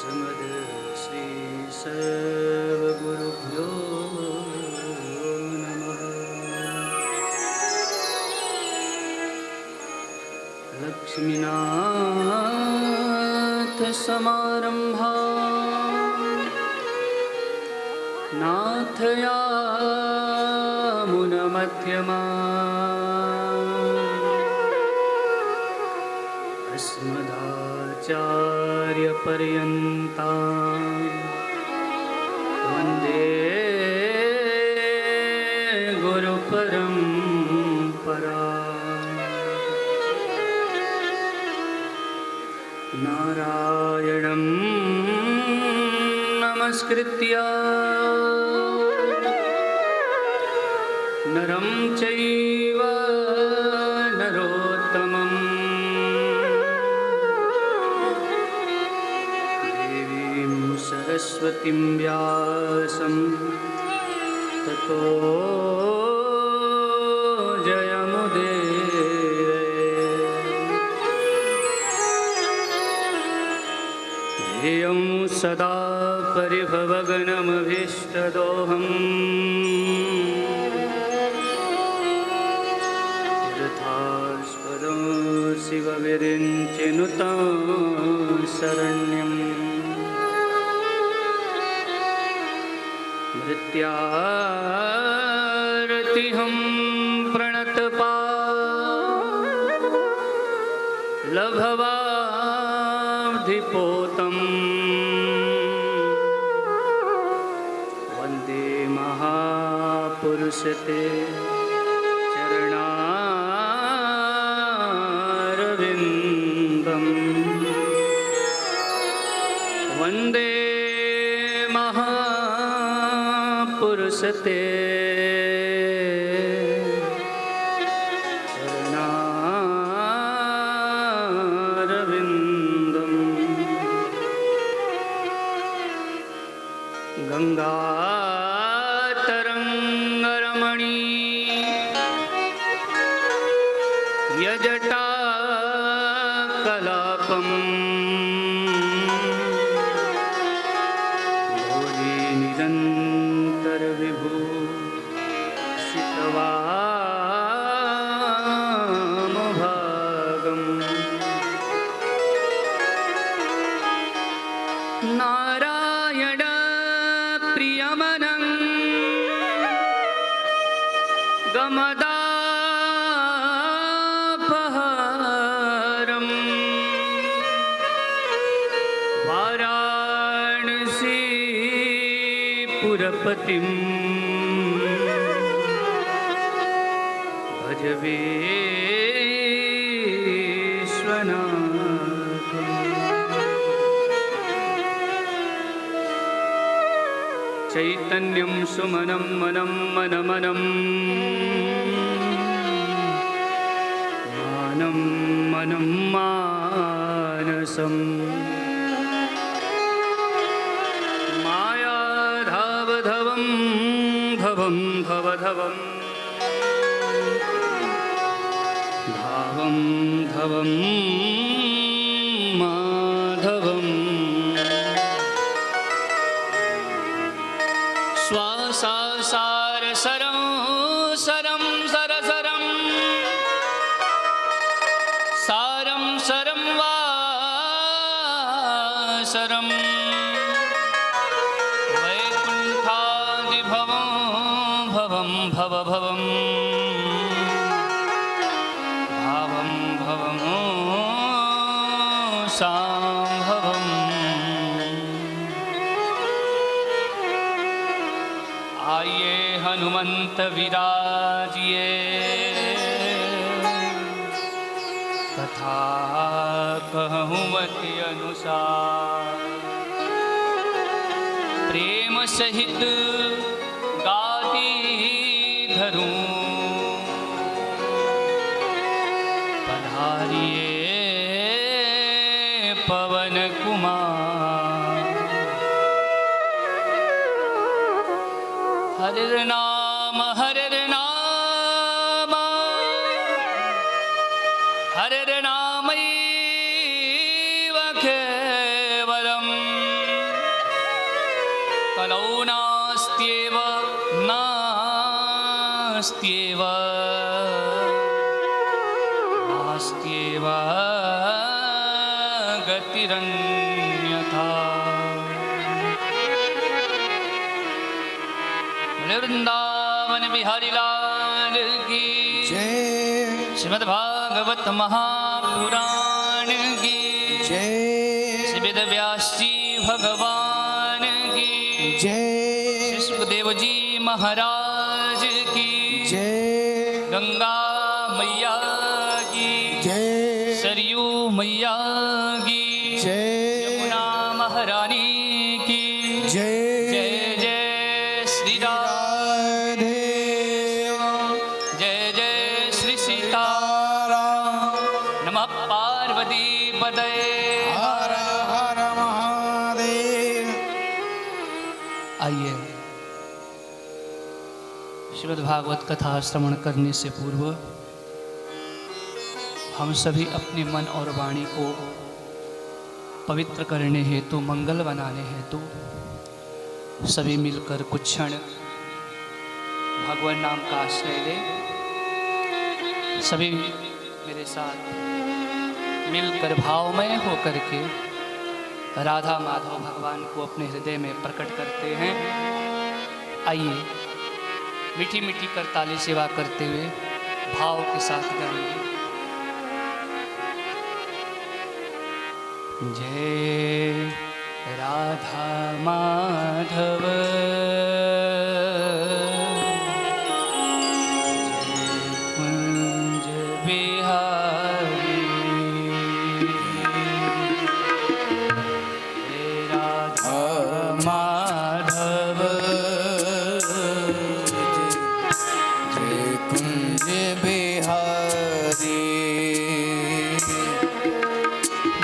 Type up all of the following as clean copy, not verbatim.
समद श्री सर्वगुरुभ्यो नमः। लक्ष्मीनाथ समारंभा नाथयामुनमध्यमा अस्मदाचार्यपर्यन्ता वन्दे गुरुपरम्परा। नारायणं नमस्कृत्य नरं चैव नरोत्तमं देवीं सरस्वतीं व्यासं ततो ध्येयं सदा परिभवगणमभीष्टदोहम् तीर्थास्पदं शिवविरिञ्चिनुतं शरण्यं मृत्यार्तिहं प्रणतपा लभवाधिपोतं वन्दे महापुरुषते चरणारविन्दं वन्दे महापुरुषते गंगातरंगरमणी यजटाकलापं भोलिनिरन्तरविभूषितवामभागम् नारायण प्रियमनं गमदापहारं वाराणसीपुरपतिं भज विश्वनाथम्। चैतन्यं सुमनं मनं मनमनं मानं मनं मानसं मायाधावधवं भवं भवधवं भावं धवं माधवम् स्वासासार सरं सरं सरसरं सारं सरं वासरं वैकुण्ठादिभवं भवं भवभवं भावं भवं सांभवम्। आइए हनुमंत विराजिए कथा कहूँ अति अनुसार प्रेम सहित गादी धरूं पधारिए पवन कुमार। हरिर नाम हरिर नाम हरिर नामैव केवलम् कलौ नास्त्येव नास्त्येव नास्त्येव गतिरन्यथा। वृंदावन बिहारी लाल की जय। श्रीमद् भागवत महापुराण की जय। श्री वेद व्यास जी भगवान की जय। श्री सुखदेव जी महाराज की जय। गंगा मैया की जय। सरयू मैया की जय। यमुना महारानी की जय। जय जय श्री राम। राधे जय जय श्री सीताराम। नमः पार्वती पतये। हर हर महादेव। आइए श्रीमद् भागवत कथा श्रवण करने से पूर्व हम सभी अपने मन और वाणी को पवित्र करने हेतु, मंगल बनाने हेतु सभी मिलकर कुछ क्षण भगवान नाम का आश्रय लें। सभी मेरे साथ मिलकर भावमय होकर के राधा माधव भगवान को अपने हृदय में प्रकट करते हैं। आइए मीठी मीठी करताली सेवा करते हुए भाव के साथ करेंगे। जय राधा माधव कुंज बिहारी। जय राधा माधव जय कुंज बिहारी।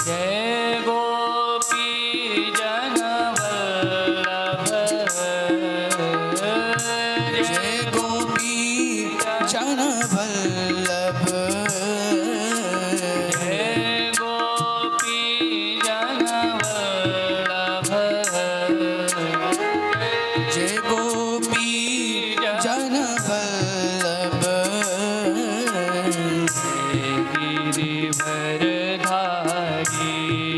जय गोपी जन वल्लभ। जय गोपी जन वल्लभ। जय गोपी जन वल्लभ। जय गोपी जन वल्लभ। गिरिवरधारी।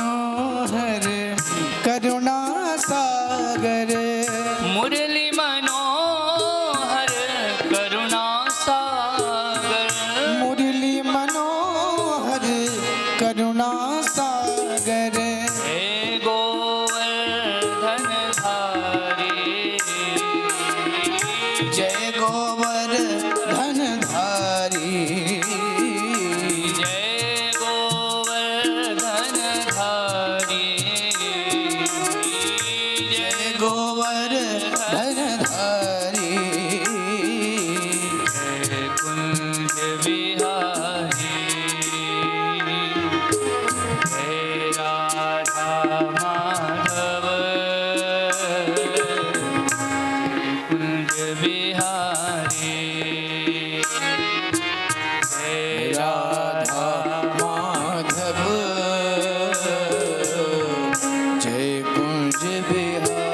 मनोहर करुणा सागर मुरली मनोहर करुणा सागर मुरली मनोहर करुणा सागर हे गोवर्धन धारी जय गोवर्धन धारी जय गोवर्धन धारी जय गोवर्धन धारी जय कुंज बिहारी हे राधा माधव कुंज बिहारी हे राधा माधव जय कुंज बिहारी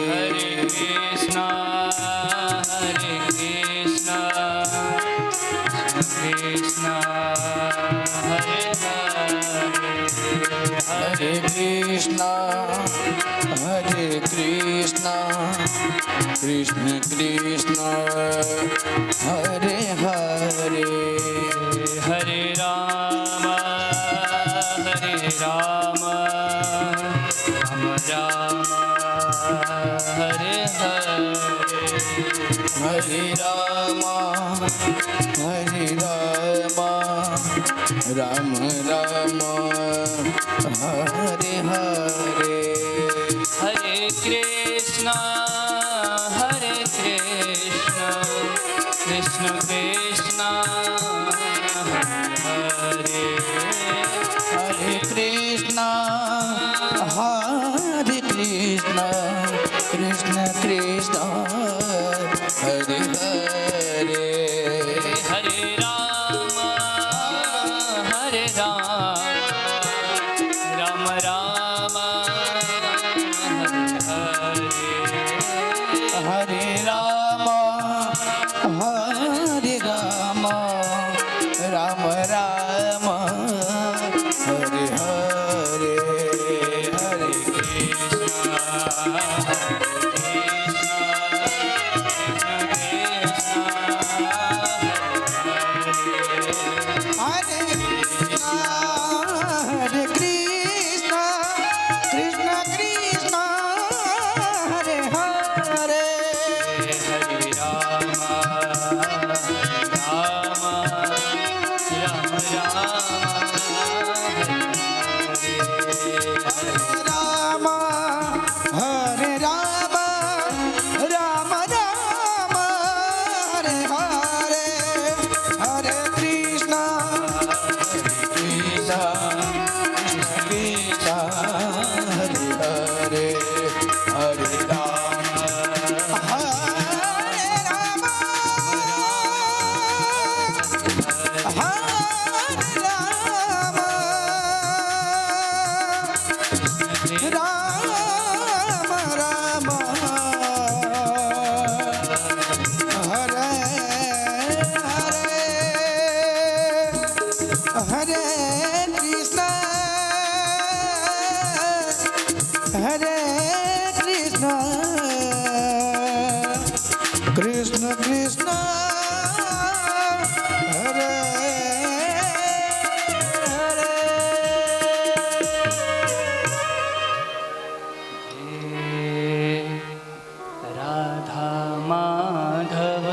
हरे कृष्णा कृष्णा हरे हरे कृष्णा हरे कृष्णा कृष्ण कृष्ण हरे हरे हरे राम राम राम हरे हरे हरे राम राम राम हरे हरे हरे कृष्णा कृष्ण कृष्ण हरे हरे कृष्णा हरे कृष्णा कृष्ण कृष्ण हरे हरे हरे राम राम राम हरे हरे राम राम राम हरे हरे हरे हरे कृष्णा कृष्ण कृष्ण हरे हरे हरे राम राम हरे राम राम राम हरे हरे हरे कृष्णा कृष्ण कृष्ण हरे हरे हरे राम हरे राम राम हरे हरे कृष्णा कृष्ण कृष्ण हरे हरे राधा माधव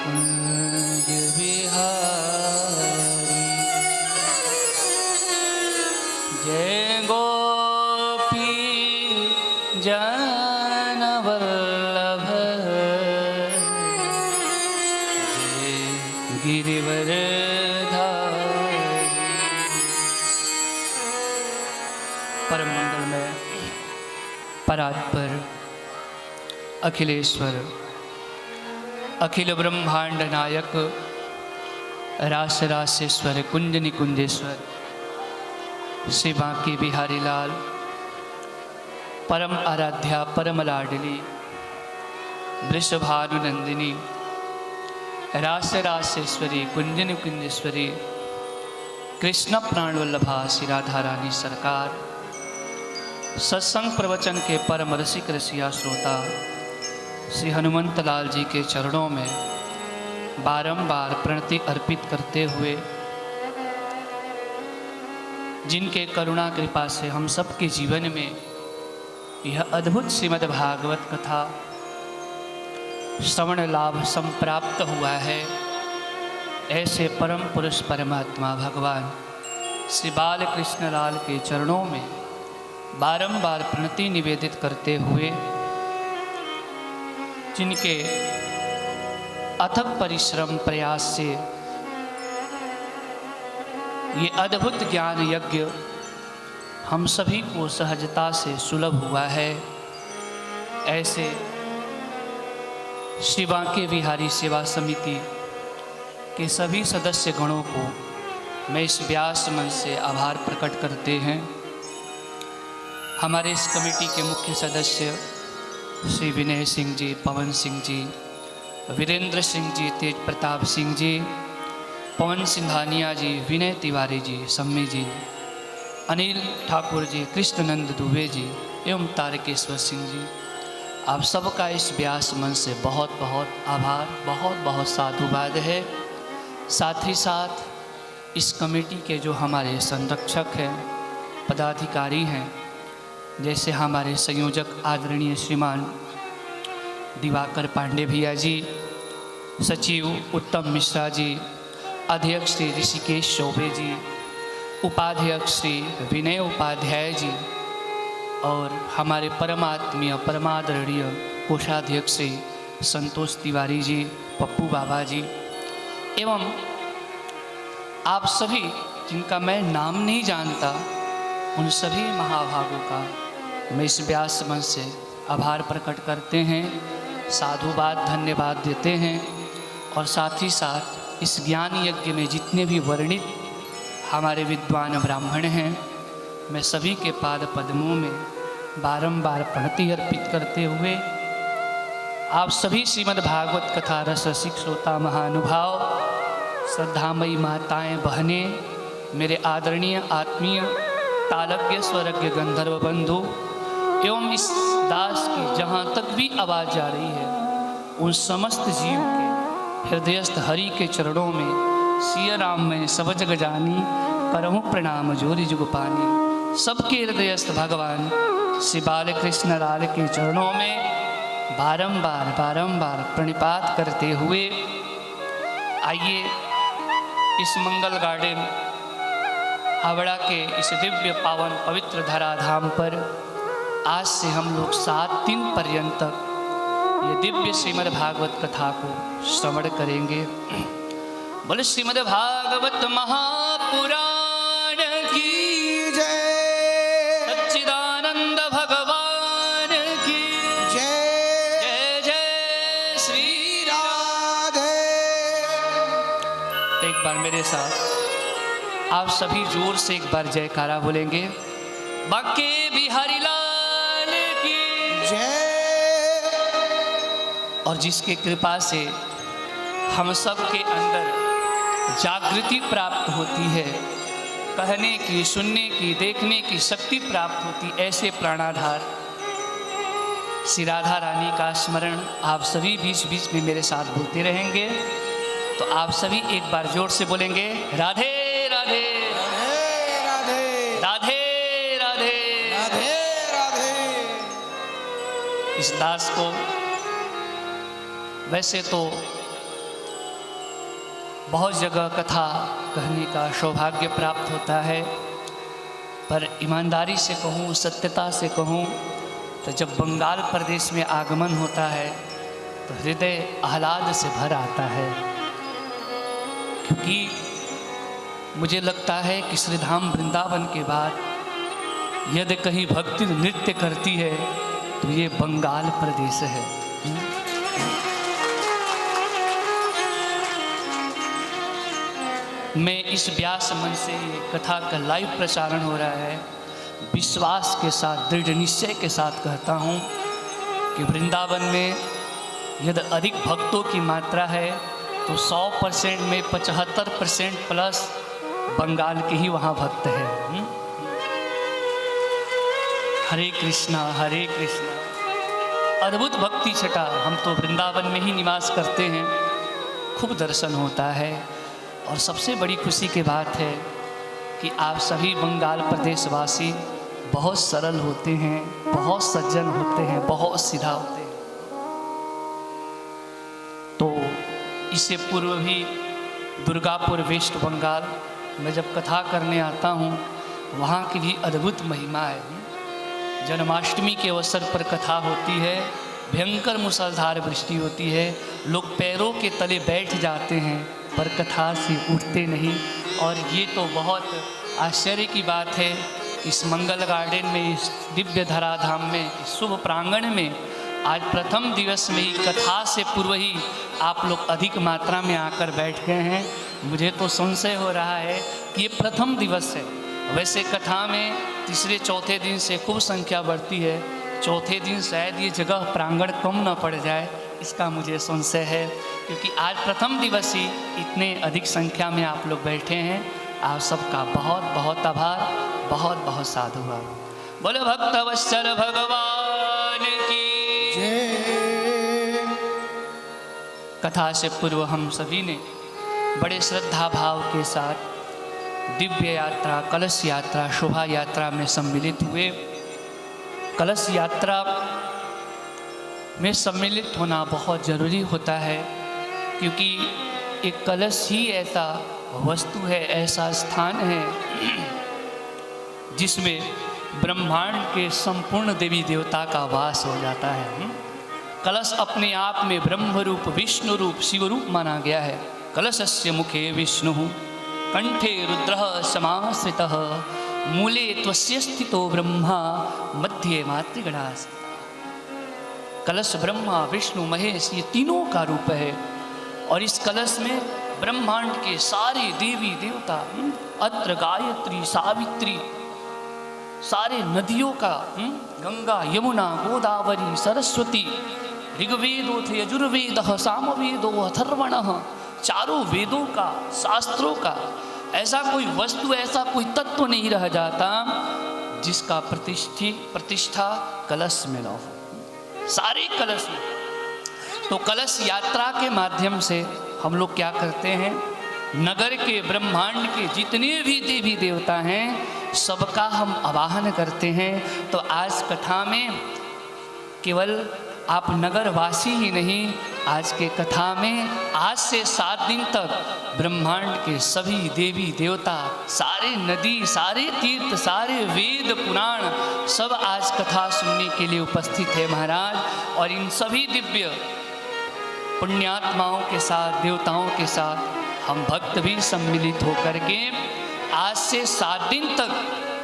कुंज बिहारी जय गोपी जन वल्लभ जय गिरिवरधारी परम मंगल में परात्पर अखिलेश्वर अखिल ब्रह्मांड नायक रास रासेश्वर कुंज निकुंजेश्वर श्री बांकी बिहारी लाल परम आराध्या परम लाडली वृषभानुनंदिनी रास रासेश्वरी कुंजन कुंजेश्वरी कृष्ण प्राण वल्लभा श्री राधा रानी सरकार, सत्संग प्रवचन के परम रसिक रसिया श्रोता श्री हनुमंत लाल जी के चरणों में बारंबार प्रणति अर्पित करते हुए, जिनके करुणा कृपा से हम सबके जीवन में यह अद्भुत श्रीमद् भागवत कथा श्रवण लाभ संप्राप्त हुआ है, ऐसे परम पुरुष परमात्मा भगवान श्री बाल कृष्ण लाल के चरणों में बारंबार प्रणति निवेदित करते हुए, जिनके अथक परिश्रम प्रयास से ये अद्भुत ज्ञान यज्ञ हम सभी को सहजता से सुलभ हुआ है, ऐसे श्री बांके बिहारी सेवा समिति के सभी सदस्य गणों को मैं इस व्यास मन से आभार प्रकट करते हैं। हमारे इस कमेटी के मुख्य सदस्य श्री विनय सिंह जी, पवन सिंह जी, वीरेंद्र सिंह जी, तेज प्रताप सिंह जी, पवन सिंधानिया जी, विनय तिवारी जी, सम्मी जी, अनिल ठाकुर जी, कृष्णनंद दुबे जी एवं तारकेश्वर सिंह जी, आप सबका इस व्यास मन से बहुत बहुत आभार, बहुत बहुत साधुवाद है। साथ ही साथ इस कमेटी के जो हमारे संरक्षक हैं, पदाधिकारी हैं, जैसे हमारे संयोजक आदरणीय श्रीमान दिवाकर पांडे भैया जी, सचिव उत्तम मिश्रा जी, अध्यक्ष श्री ऋषिकेश चौबे जी, उपाध्यक्ष श्री विनय उपाध्याय जी और हमारे परमात्मीय परमादरणीय कोषाध्यक्ष श्री संतोष तिवारी जी, पप्पू बाबा जी एवं आप सभी जिनका मैं नाम नहीं जानता, उन सभी महाभागों का मैं इस व्यास मंच से आभार प्रकट करते हैं, साधुवाद धन्यवाद देते हैं। और साथ ही साथ इस ज्ञान यज्ञ में जितने भी वर्णित हमारे विद्वान ब्राह्मण हैं, मैं सभी के पाद पद्मों में बारंबार प्रणति अर्पित करते हुए आप सभी श्रीमद् भागवत कथा रस रसिक श्रोता महानुभाव, श्रद्धामयी माताएं बहनें, मेरे आदरणीय आत्मीय तालज्ञ स्वरज्ञ गंधर्व बंधु एवं इस दास की जहाँ तक भी आवाज़ जा रही है, उन समस्त जीव के हृदयस्थ हरि के चरणों में सिया राम में सब जग जानी, करहूँ प्रणाम जोरी जुग पानी। सबके हृदयस्थ भगवान श्री बाल कृष्ण लाल के चरणों में बारंबार बारंबार प्रणिपात करते हुए आइए इस मंगल गार्डन हावड़ा के इस दिव्य पावन पवित्र धराधाम पर आज से हम लोग 7 दिन पर्यंत ये दिव्य श्रीमद् भागवत कथा को श्रवण करेंगे। बोले श्रीमद् भागवत महापुराण की जय, सच्चिदानंद भगवान की जय जय जय श्री राधे। एक बार मेरे साथ आप सभी जोर से एक बार जयकारा बोलेंगे। बांके बिहारी लाल की जय। और जिसके कृपा से हम सब के अंदर जागृति प्राप्त होती है, कहने की, सुनने की, देखने की शक्ति प्राप्त होती, ऐसे प्राणाधार श्री राधा रानी का स्मरण आप सभी बीच बीच में मेरे साथ बोलते रहेंगे। तो आप सभी एक बार जोर से बोलेंगे, राधे राधे राधे राधे राधे राधे। राधे राधे। इस दास को वैसे तो बहुत जगह कथा कहने का सौभाग्य प्राप्त होता है, पर ईमानदारी से कहूँ, सत्यता से कहूँ तो जब बंगाल प्रदेश में आगमन होता है तो हृदय आह्लाद से भर आता है, क्योंकि मुझे लगता है कि श्रीधाम वृंदावन के बाद यदि कहीं भक्ति नृत्य करती है तो ये बंगाल प्रदेश है। मैं इस व्यास मन से ये कथा का लाइव प्रसारण हो रहा है, विश्वास के साथ, दृढ़ निश्चय के साथ कहता हूँ कि वृंदावन में यदि अधिक भक्तों की मात्रा है तो 100% में 75% प्लस बंगाल के ही वहाँ भक्त हैं। हरे कृष्णा हरे कृष्णा, अद्भुत भक्ति छटा। हम तो वृंदावन में ही निवास करते हैं, खूब दर्शन होता है। और सबसे बड़ी खुशी की बात है कि आप सभी बंगाल प्रदेशवासी बहुत सरल होते हैं, बहुत सज्जन होते हैं, बहुत सीधा होते हैं। तो इससे पूर्व भी दुर्गापुर वेस्ट बंगाल में जब कथा करने आता हूँ, वहाँ की भी अद्भुत महिमा है। जन्माष्टमी के अवसर पर कथा होती है, भयंकर मूसलाधार वृष्टि होती है, लोग पैरों के तले बैठ जाते हैं पर कथा से उठते नहीं। और ये तो बहुत आश्चर्य की बात है, इस मंगल गार्डन में, इस दिव्य धराधाम में, इस शुभ प्रांगण में आज प्रथम दिवस में ही कथा से पूर्व ही आप लोग अधिक मात्रा में आकर बैठ गए हैं। मुझे तो संशय हो रहा है कि ये प्रथम दिवस है। वैसे कथा में तीसरे चौथे दिन से खूब संख्या बढ़ती है, चौथे दिन शायद ये जगह प्रांगण कम न पड़ जाए, इसका मुझे संशय है। क्योंकि आज प्रथम दिवस ही इतने अधिक संख्या में आप लोग बैठे हैं। आप सबका बहुत बहुत आभार, बहुत बहुत साधुवाद। बोलो भक्त वत्सल भगवान की जय। कथा से पूर्व हम सभी ने बड़े श्रद्धा भाव के साथ दिव्य यात्रा, कलश यात्रा, शोभा यात्रा में सम्मिलित हुए। कलश यात्रा में सम्मिलित होना बहुत ज़रूरी होता है, क्योंकि एक कलश ही ऐसा वस्तु है, ऐसा स्थान है जिसमें ब्रह्मांड के संपूर्ण देवी देवता का वास हो जाता है। कलश अपने आप में ब्रह्म रूप, विष्णु रूप, शिव रूप माना गया है। कलशस्य मुखे विष्णु, कंठे रुद्रः समाश्रितः, मूले त्वस्य स्थितो ब्रह्मा, मध्ये मातृगणास। कलश ब्रह्मा, विष्णु, महेश ये तीनों का रूप है। और इस कलश में ब्रह्मांड के सारे देवी देवता, अत्र गायत्री, सावित्री, सारे नदियों का, गंगा, यमुना, गोदावरी, सरस्वती, ऋग्वेदोथ यजुर्वेद सामवेदो अथर्वणः, चारों वेदों का, शास्त्रों का ऐसा कोई वस्तु, ऐसा कोई तत्व नहीं रह जाता जिसका प्रतिष्ठा कलश में न हो। सारे कलश में। तो कलश यात्रा के माध्यम से हम लोग क्या करते हैं, नगर के, ब्रह्मांड के जितने भी देवी देवता हैं सबका हम आवाहन करते हैं। तो आज कथा में केवल आप नगरवासी ही नहीं, आज के कथा में आज से 7 दिन तक ब्रह्मांड के सभी देवी देवता, सारे नदी, सारे तीर्थ, सारे वेद पुराण सब आज कथा सुनने के लिए उपस्थित है महाराज। और इन सभी दिव्य पुण्यात्माओं के साथ, देवताओं के साथ हम भक्त भी सम्मिलित होकर के आज से 7 दिन तक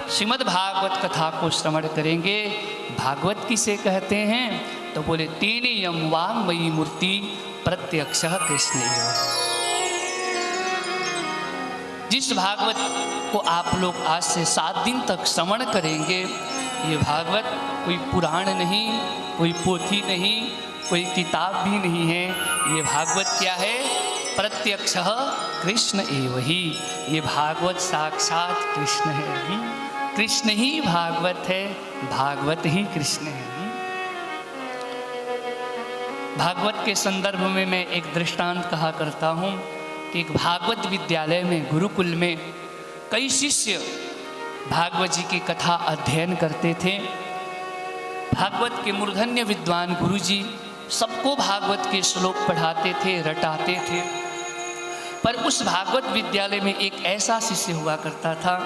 श्रीमद् भागवत कथा को श्रवण करेंगे। भागवत किसे कहते हैं? तो बोले तेने यम वाङ्मयी मूर्ति प्रत्यक्षः कृष्ण। जिस भागवत को आप लोग आज से 7 दिन तक श्रवण करेंगे, ये भागवत कोई पुराण नहीं, कोई पोथी नहीं, कोई किताब भी नहीं है। ये भागवत क्या है? प्रत्यक्षः कृष्ण एव ही। ये भागवत साक्षात कृष्ण है। कृष्ण ही भागवत है, भागवत ही कृष्ण है। भागवत के संदर्भ में मैं एक दृष्टांत कहा करता हूँ कि एक भागवत विद्यालय में, गुरुकुल में कई शिष्य भागवत जी की कथा अध्ययन करते थे। भागवत के मूर्धन्य विद्वान गुरुजी सबको भागवत के श्लोक पढ़ाते थे, रटाते थे। पर उस भागवत विद्यालय में एक ऐसा शिष्य हुआ करता था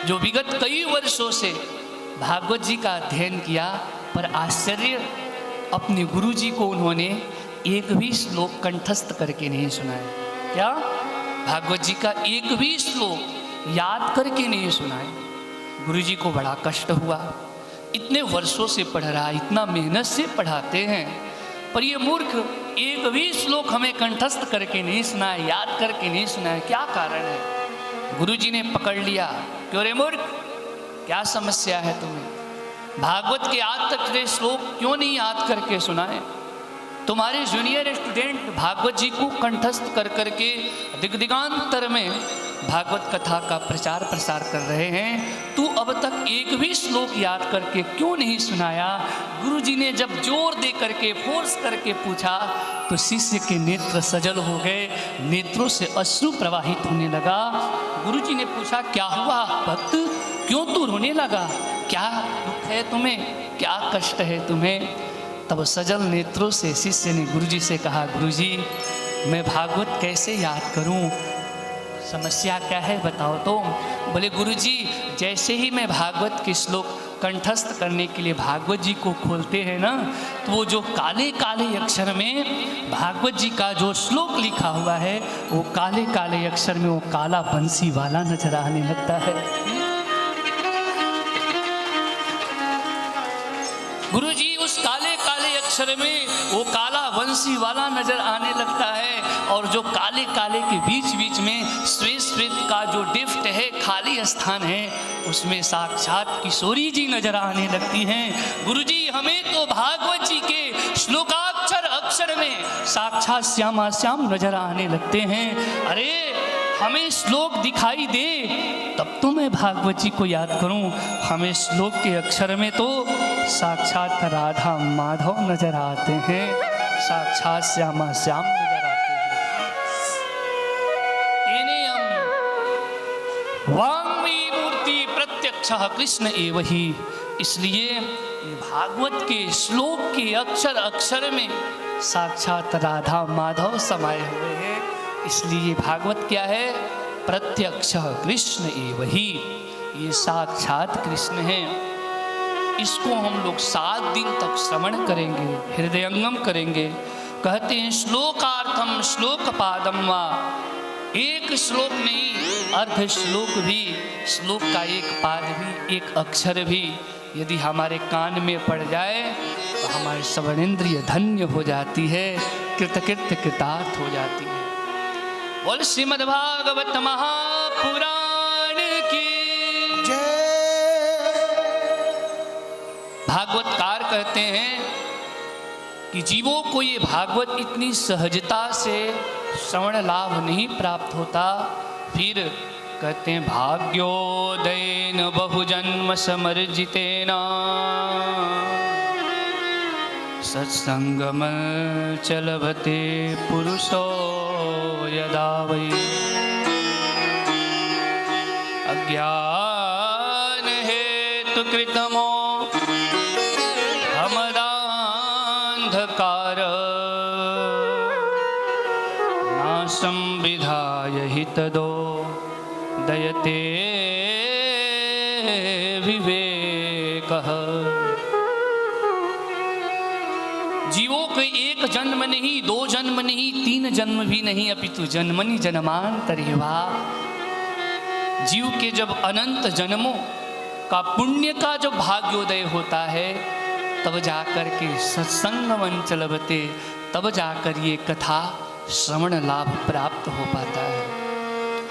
जो विगत कई वर्षों से भागवत जी का अध्ययन किया, पर आश्चर्य, अपने गुरुजी को उन्होंने एक भी श्लोक कंठस्थ करके नहीं सुनाया। क्या? भागवत जी का एक भी श्लोक याद करके नहीं सुनाए। गुरुजी को बड़ा कष्ट हुआ। इतने वर्षों से पढ़ रहा, इतना मेहनत से पढ़ाते हैं, पर ये मूर्ख एक भी श्लोक हमें कंठस्थ करके नहीं सुनाए, याद करके नहीं सुनाए। क्या कारण है? गुरुजी ने पकड़ लिया। क्यों रे मूर्ख, क्या समस्या है तुम्हें? भागवत के आज तक के श्लोक क्यों नहीं याद करके सुनाए? तुम्हारे जूनियर स्टूडेंट भागवत जी को कंठस्थ कर करके दिग्दिगांतर में भागवत कथा का प्रचार प्रसार कर रहे हैं, तू अब तक एक भी श्लोक याद करके क्यों नहीं सुनाया? गुरुजी ने जब जोर दे करके फोर्स करके पूछा तो शिष्य के नेत्र सजल हो गए, नेत्रों से अश्रु प्रवाहित होने लगा। गुरुजी ने पूछा, क्या हुआ भक्त, क्यों तू रोने लगा? क्या दुख है तुम्हें, क्या कष्ट है तुम्हें? तब सजल नेत्रों से शिष्य ने गुरुजी से कहा, गुरुजी मैं भागवत कैसे याद करूं, समस्या क्या है बताओ तो। बोले, गुरुजी जैसे ही मैं भागवत के श्लोक कंठस्थ करने के लिए भागवत जी को खोलते हैं ना, तो वो जो काले काले अक्षर में भागवत जी का जो श्लोक लिखा हुआ है, वो काले काले अक्षर में वो काला बंसी वाला नजर आने लगता है। गुरुजी उस काले काले अक्षर में वो काला वंशी वाला नजर आने लगता है, और जो काले काले के बीच बीच में श्वेत श्वेत का जो डिफ्ट है, खाली स्थान है, उसमें साक्षात किशोरी जी नजर आने लगती हैं। गुरुजी हमें तो भागवत जी के श्लोकाक्षर अक्षर में साक्षात श्यामा श्याम नजर आने लगते हैं। अरे हमें श्लोक दिखाई दे तब तो मैं भागवत जी को याद करूं, हमें श्लोक के अक्षर में तो साक्षात राधा माधव नजर आते हैं, साक्षात श्यामा श्याम नजर आते हैं। एनेयम वांग्मयी मूर्ति प्रत्यक्षः कृष्ण एव ही। इसलिए ये भागवत के श्लोक के अक्षर अक्षर में साक्षात राधा माधव समाये हुए हैं। इसलिए भागवत क्या है? प्रत्यक्ष कृष्ण एव ही, ये साक्षात कृष्ण है। इसको हम लोग 7 दिन तक श्रवण करेंगे, हृदयंगम करेंगे। कहते हैं श्लोकार्थम श्लोक पादम वा, एक श्लोक नहीं अर्ध श्लोक भी, श्लोक का एक पाद भी, एक अक्षर भी यदि हमारे कान में पड़ जाए तो हमारी श्रवणेंद्रिय धन्य हो जाती है, कृतकृत्य कृतार्थ हो जाती है। बोल श्रीमद्भागवत महापुराण की जय। भागवतकार कहते हैं कि जीवों को ये भागवत इतनी सहजता से श्रवण लाभ नहीं प्राप्त होता। फिर कहते हैं भाग्योदयेन बहुजन्म समर्जितेन सत्संगम चलभते पुरुषो यदा वै अज्ञान हेतु कृतमो हमदान्धकार नाशं विधाय हितदो दयते विवेकः। जीवों के एक जन्म नहीं, 2 जन्म नहीं, 3 जन्म भी नहीं, अपितु जन्मनि जन्मांतरेवा। जीव के जब अनंत जन्मों का पुण्य का जब भाग्योदय होता है, तब जाकर के सत्संगम चलबते, तब जाकर ये कथा श्रवण लाभ प्राप्त हो पाता है।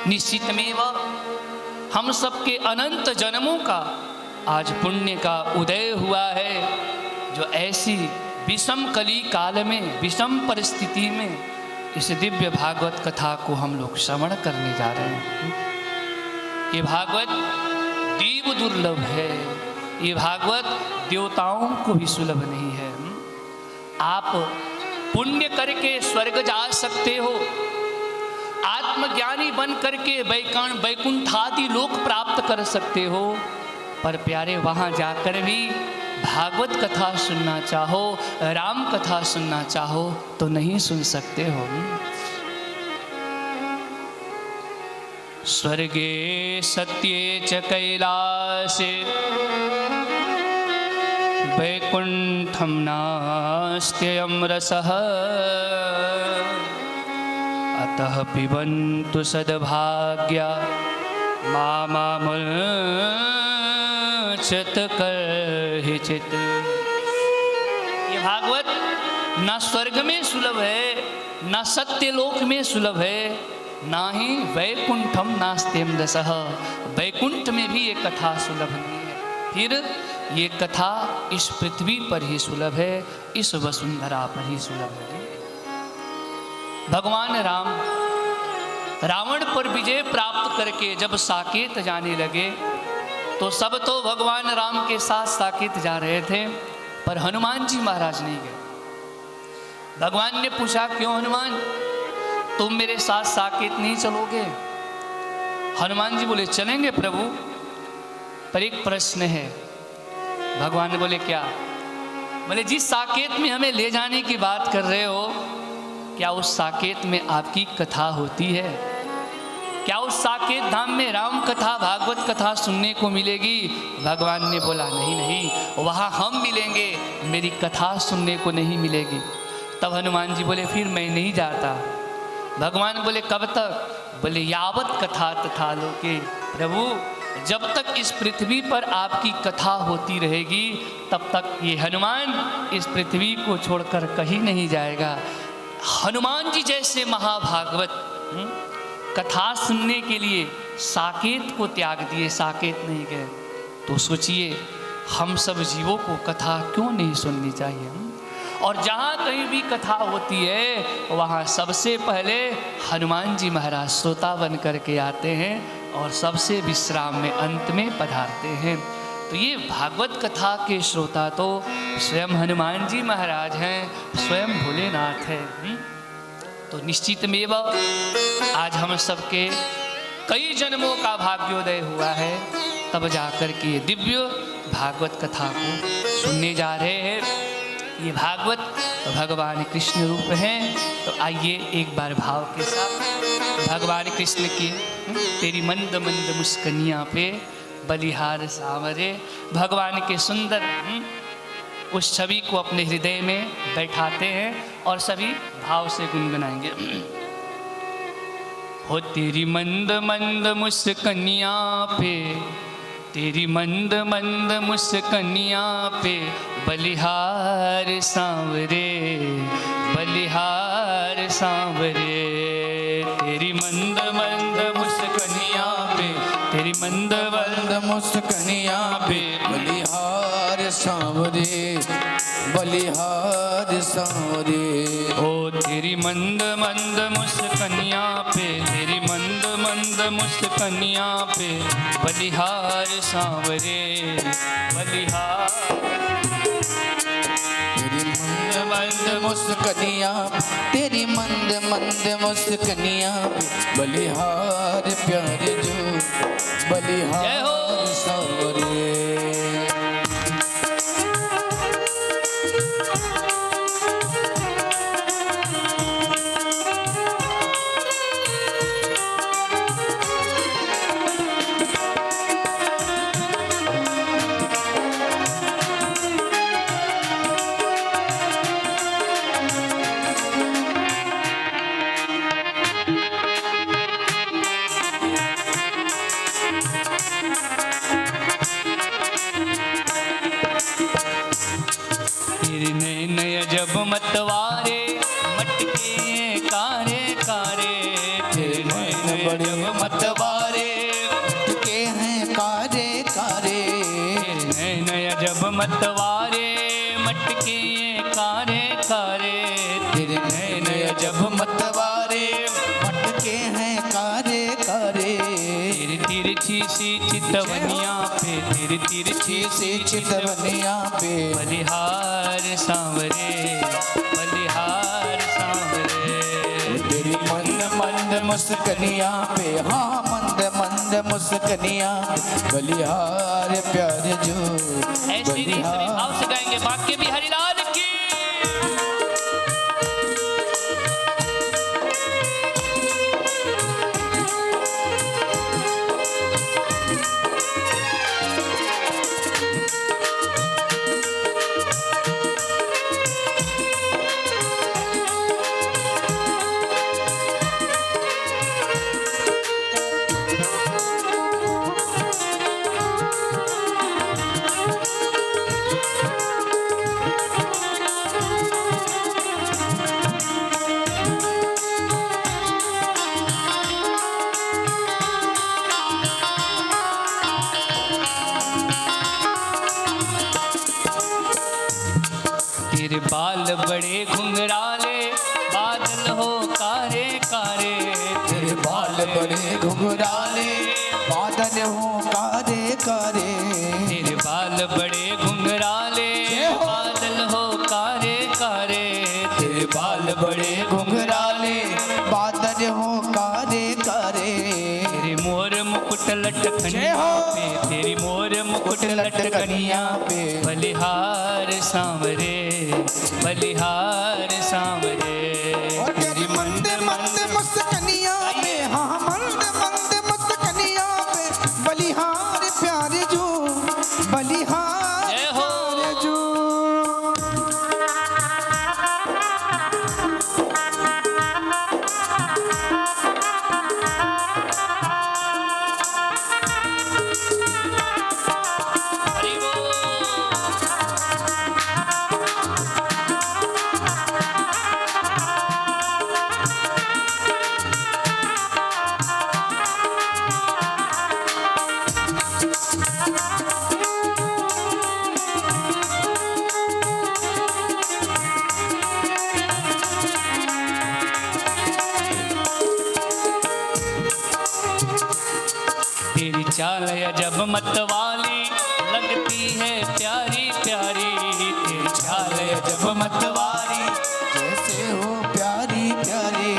निश्चितमेव हम सबके अनंत जन्मों का आज पुण्य का उदय हुआ है, जो ऐसी विषम कली काल में, विषम परिस्थिति में इस दिव्य भागवत कथा को हम लोग श्रवण करने जा रहे हैं। ये भागवत देव दुर्लभ है, ये भागवत देवताओं को भी सुलभ नहीं है। आप पुण्य करके स्वर्ग जा सकते हो, आत्मज्ञानी बन करके वैकुंठादि लोक प्राप्त कर सकते हो, पर प्यारे वहाँ जाकर भी भागवत कथा सुनना चाहो, राम कथा सुनना चाहो तो नहीं सुन सकते हो। स्वर्गे सत्ये च कैलासे वैकुंठम नास्त्ययं रसः अतः पिबन्तु सद्भाग्या मामामुल चित। ये भागवत ना स्वर्ग में सुलभ है, ना सत्यलोक में सुलभ है, ना ही वैकुंठम नास्त्यम दसः, वैकुंठ में भी ये कथा सुलभ नहीं है। फिर ये कथा इस पृथ्वी पर ही सुलभ है, इस वसुंधरा पर ही सुलभ है। भगवान राम रावण पर विजय प्राप्त करके जब साकेत जाने लगे तो सब तो भगवान राम के साथ साकेत जा रहे थे, पर हनुमान जी महाराज नहीं गए। भगवान ने पूछा, क्यों हनुमान, तुम मेरे साथ साकेत नहीं चलोगे? हनुमान जी बोले, चलेंगे प्रभु, पर एक प्रश्न है। भगवान ने बोले, क्या? बोले, जिस साकेत में हमें ले जाने की बात कर रहे हो, क्या उस साकेत में आपकी कथा होती है? क्या उस साकेत धाम में राम कथा भागवत कथा सुनने को मिलेगी? भगवान ने बोला, नहीं नहीं, वहाँ हम मिलेंगे, मेरी कथा सुनने को नहीं मिलेगी। तब हनुमान जी बोले, फिर मैं नहीं जाता। भगवान बोले, कब तक? बोले, यावत कथा तथा लोके। प्रभु, जब तक इस पृथ्वी पर आपकी कथा होती रहेगी तब तक ये हनुमान इस पृथ्वी को छोड़कर कहीं नहीं जाएगा। हनुमान जी जैसे महाभागवत कथा सुनने के लिए साकेत को त्याग दिए, साकेत नहीं गए। तो सोचिए, हम सब जीवों को कथा क्यों नहीं सुननी चाहिए? और जहाँ कहीं भी कथा होती है वहाँ सबसे पहले हनुमान जी महाराज श्रोता बन करके आते हैं और सबसे विश्राम में अंत में पधारते हैं। तो ये भागवत कथा के श्रोता तो स्वयं हनुमान जी महाराज हैं, स्वयं भोलेनाथ हैं। तो निश्चितमेव आज हम सबके कई जन्मों का भाग्योदय हुआ है, तब जाकर के दिव्य भागवत कथा को सुनने जा रहे हैं। ये भागवत भगवान कृष्ण रूप हैं। तो आइए एक बार भाव के साथ भगवान कृष्ण की तेरी मंद मंद मुस्कनियाँ पे बलिहार सांवरे, भगवान के सुंदर उस छवि को अपने हृदय में बैठाते हैं और सभी भाव से गुनगुनाएंगे। हो तेरी मंद मंद मुस्कनियाँ पे, तेरी मंद मंद मुस्कनियाँ पे बलिहार सांवरे, बलिहार सांवरे। तेरी मंद मंद मुस्कनियाँ पे, तेरी मंद मंद मुस्कनियाँ पे बलिहार सांवरे, बलिहार सांवरे। ओ तेरी मंद मंद मुस्कनियाँ पे, तेरी मंद मंद मुस्कनियाँ पे बलिहार सांवरे, बलिहार। तेरी मंद मंद मुस्कनियाँ, तेरी मंद मंद मुस्कनियाँ बलिहार प्यारे जो, बलिहार सांवरे। मतवारे मटके कारे कारे, तेरे नैन बड़े मतवारे मटके हैं कारे कारे। तेरे नैन जब मतवारे मटके कारे कारे, तेरे नैन जब मतवारे मटके हैं कारे कारे। तेरी तिरछी सी चितवनिया पे, तेरी तिरछी सी चितवनिया पे बलिहार सांवरे, बलिहार सांवरे। तेरी मंद मंद मुस्कनिया पे, हाँ मंद मंद मुस्कनिया बलिहार प्यारे जो, ऐसे ही सभी भाव से गाएंगे। बाकी भी हरिलाल की। तेरे बाल बड़े घुंघराले बादल हो कारे कारे। तेरे बाल बड़े घुंघराले बादल हो कारे कारे। तेरे बाल बड़े घुंघराले बादल हो कारे कारे। तेरे बाल बड़े घुंघराले बादल हो कारे कारे। तेरे मोर मुकुट लटकनिया पे, तेरी मोर मुकुट लटकनिया पे। बलिहार सांवरे बलिहार सांवरे। और तेरी मंद मंद मुस्कनिया पे, हाँ मंद मंद मुस्कनिया पे। बलिहार प्यारे जो बलिहार प्यारे जो। तेरी चाल अजब मतवाली लगती है प्यारी प्यारी। तेरी चाल अजब मतवाली जैसे हो प्यारी प्यारी।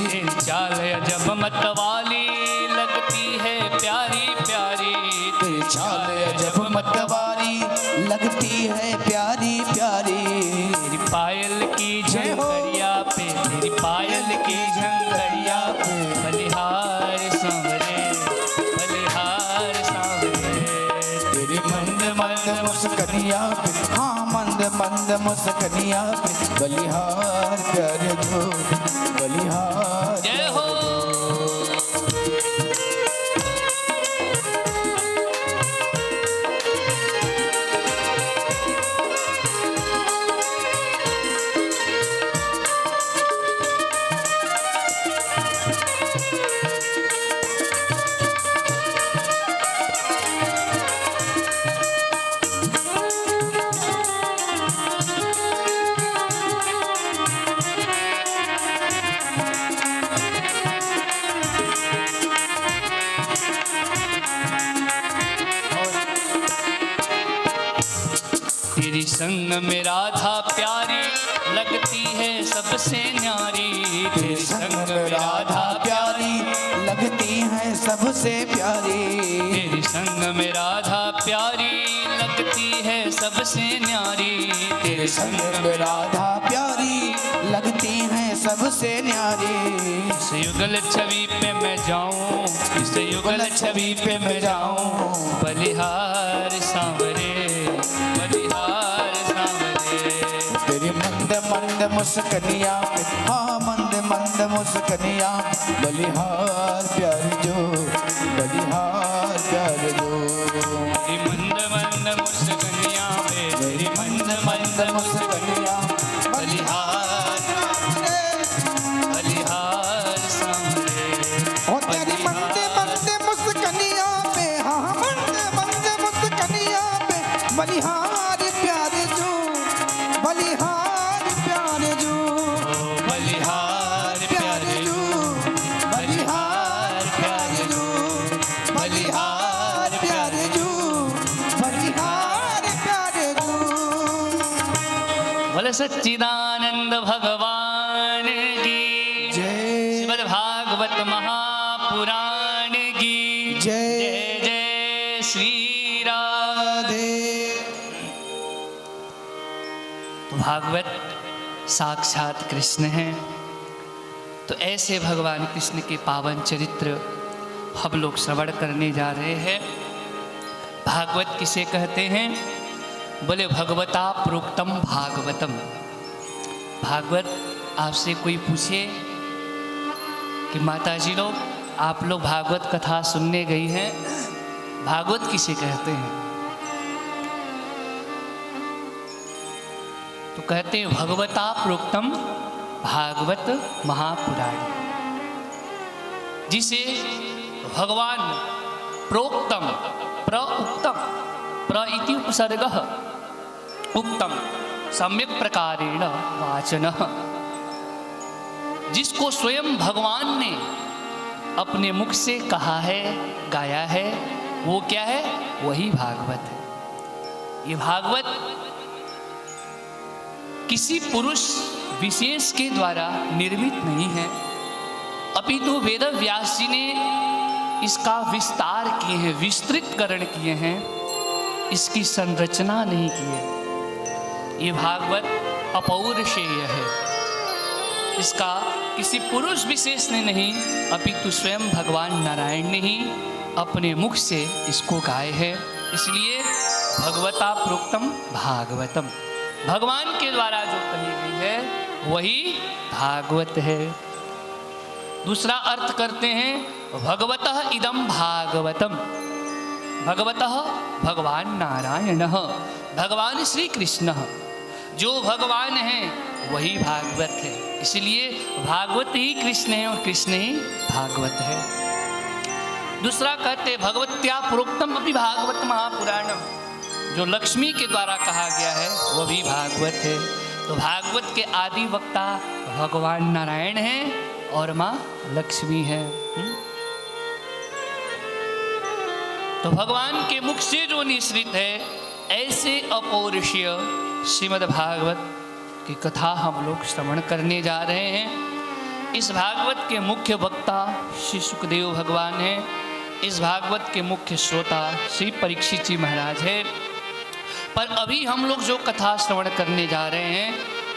तेरी चाल अजब मतवाली लगती है प्यारी प्यारी। तेरी चाल अजब मतवाली लगती है प्यारी प्यारी। तेरी पायल की झंकरिया पे, तेरी पायल की झंकरिया पे। बलिहार सांवरे बलिहार सांवरे। तेरी मंद मंद मुस्कनिया पे, हाँ मंद मंद मुस्कनिया पे। बलिहार प्यारे जो बलिहार। जय हो। तेरी संग में राधा प्यारी लगती है सबसे न्यारी। तेरे संग में राधा प्यारी लगती है सबसे प्यारी। तेरी संग में राधा प्यारी लगती है सबसे न्यारी। तेरे संग में राधा प्यारी लगती है सबसे न्यारी। इस युगल छवि पे मैं जाऊं, इस युगल छवि पे मैं जाऊं। बलिहार सांवरे बलिहार सांवरे। तेरी मंद मंद मुस्कनिया पे, हाँ मंद मंद मुस्कनिया। बलिहार प्यारे जो बलिहार प्यारे जो। तेरी मंद मंद मुस्कनिया पे, तेरी मंद मंद मुस्कनिया। बलिहार बलिहार सांवरे। और तेरी मंद मंद मुस्कनिया पे, हाँ मंद मंद मुस्कनिया पे। बलिहार प्यारे जो बलिहार प्यारे जो। बलिहार प्यारे जो बलिहार प्यारे जो बलिहार प्यारे जो बलिहार प्यारे जो। बोले सच्चिदानंद भगवान की जय। श्रीमद् भागवत महापुराण की जय। जय जय श्री राधे। तो भागवत साक्षात कृष्ण हैं। तो ऐसे भगवान कृष्ण के पावन चरित्र हम लोग श्रवण करने जा रहे हैं। भागवत किसे कहते हैं? बोले भगवता प्रोक्तम भागवतम। भागवत आपसे कोई पूछे कि माता जी लोग आप लोग भागवत कथा सुनने गई हैं, भागवत किसे कहते हैं? तो कहते हैं भगवता प्रोक्तम भागवत महापुराण, जिसे भगवान प्रोक्तम प्र उक्तम प्र इति उपसर्गः उक्तम सम्यक प्रकारेण वाचन। जिसको स्वयं भगवान ने अपने मुख से कहा है, गाया है, वो क्या है? वही भागवत है। ये भागवत किसी पुरुष विशेष के द्वारा निर्मित नहीं है, अपितु वेद व्यास जी ने इसका विस्तार किए हैं, विस्तृतकरण किए हैं, इसकी संरचना नहीं की है। ये भागवत अपौरुषेय है, इसका किसी पुरुष विशेष ने नहीं, अपितु स्वयं भगवान नारायण ने ही अपने मुख से इसको गाए है। इसलिए भगवता प्रोक्तम भागवतम, भगवान के द्वारा जो कही गई है वही भागवत है। दूसरा अर्थ करते हैं भगवतः इदं भागवतम, भगवतः भगवान नारायण, भगवान श्री कृष्ण, जो भगवान है वही भागवत है। इसलिए भागवत ही कृष्ण है और कृष्ण ही भागवत है। दूसरा कहते भगवत्या प्रोक्तम अपि भागवत महापुराणम, जो लक्ष्मी के द्वारा कहा गया है वह भी भागवत है। तो भागवत के आदि वक्ता भगवान नारायण हैं और माँ लक्ष्मी है। तो भगवान के मुख से जो निश्रित है, ऐसे अपौरुषीय श्रीमद् भागवत की कथा हम लोग श्रवण करने जा रहे हैं। इस भागवत के मुख्य वक्ता श्री सुखदेव भगवान हैं। इस भागवत के मुख्य श्रोता श्री परीक्षित जी महाराज है। पर अभी हम लोग जो कथा श्रवण करने जा रहे हैं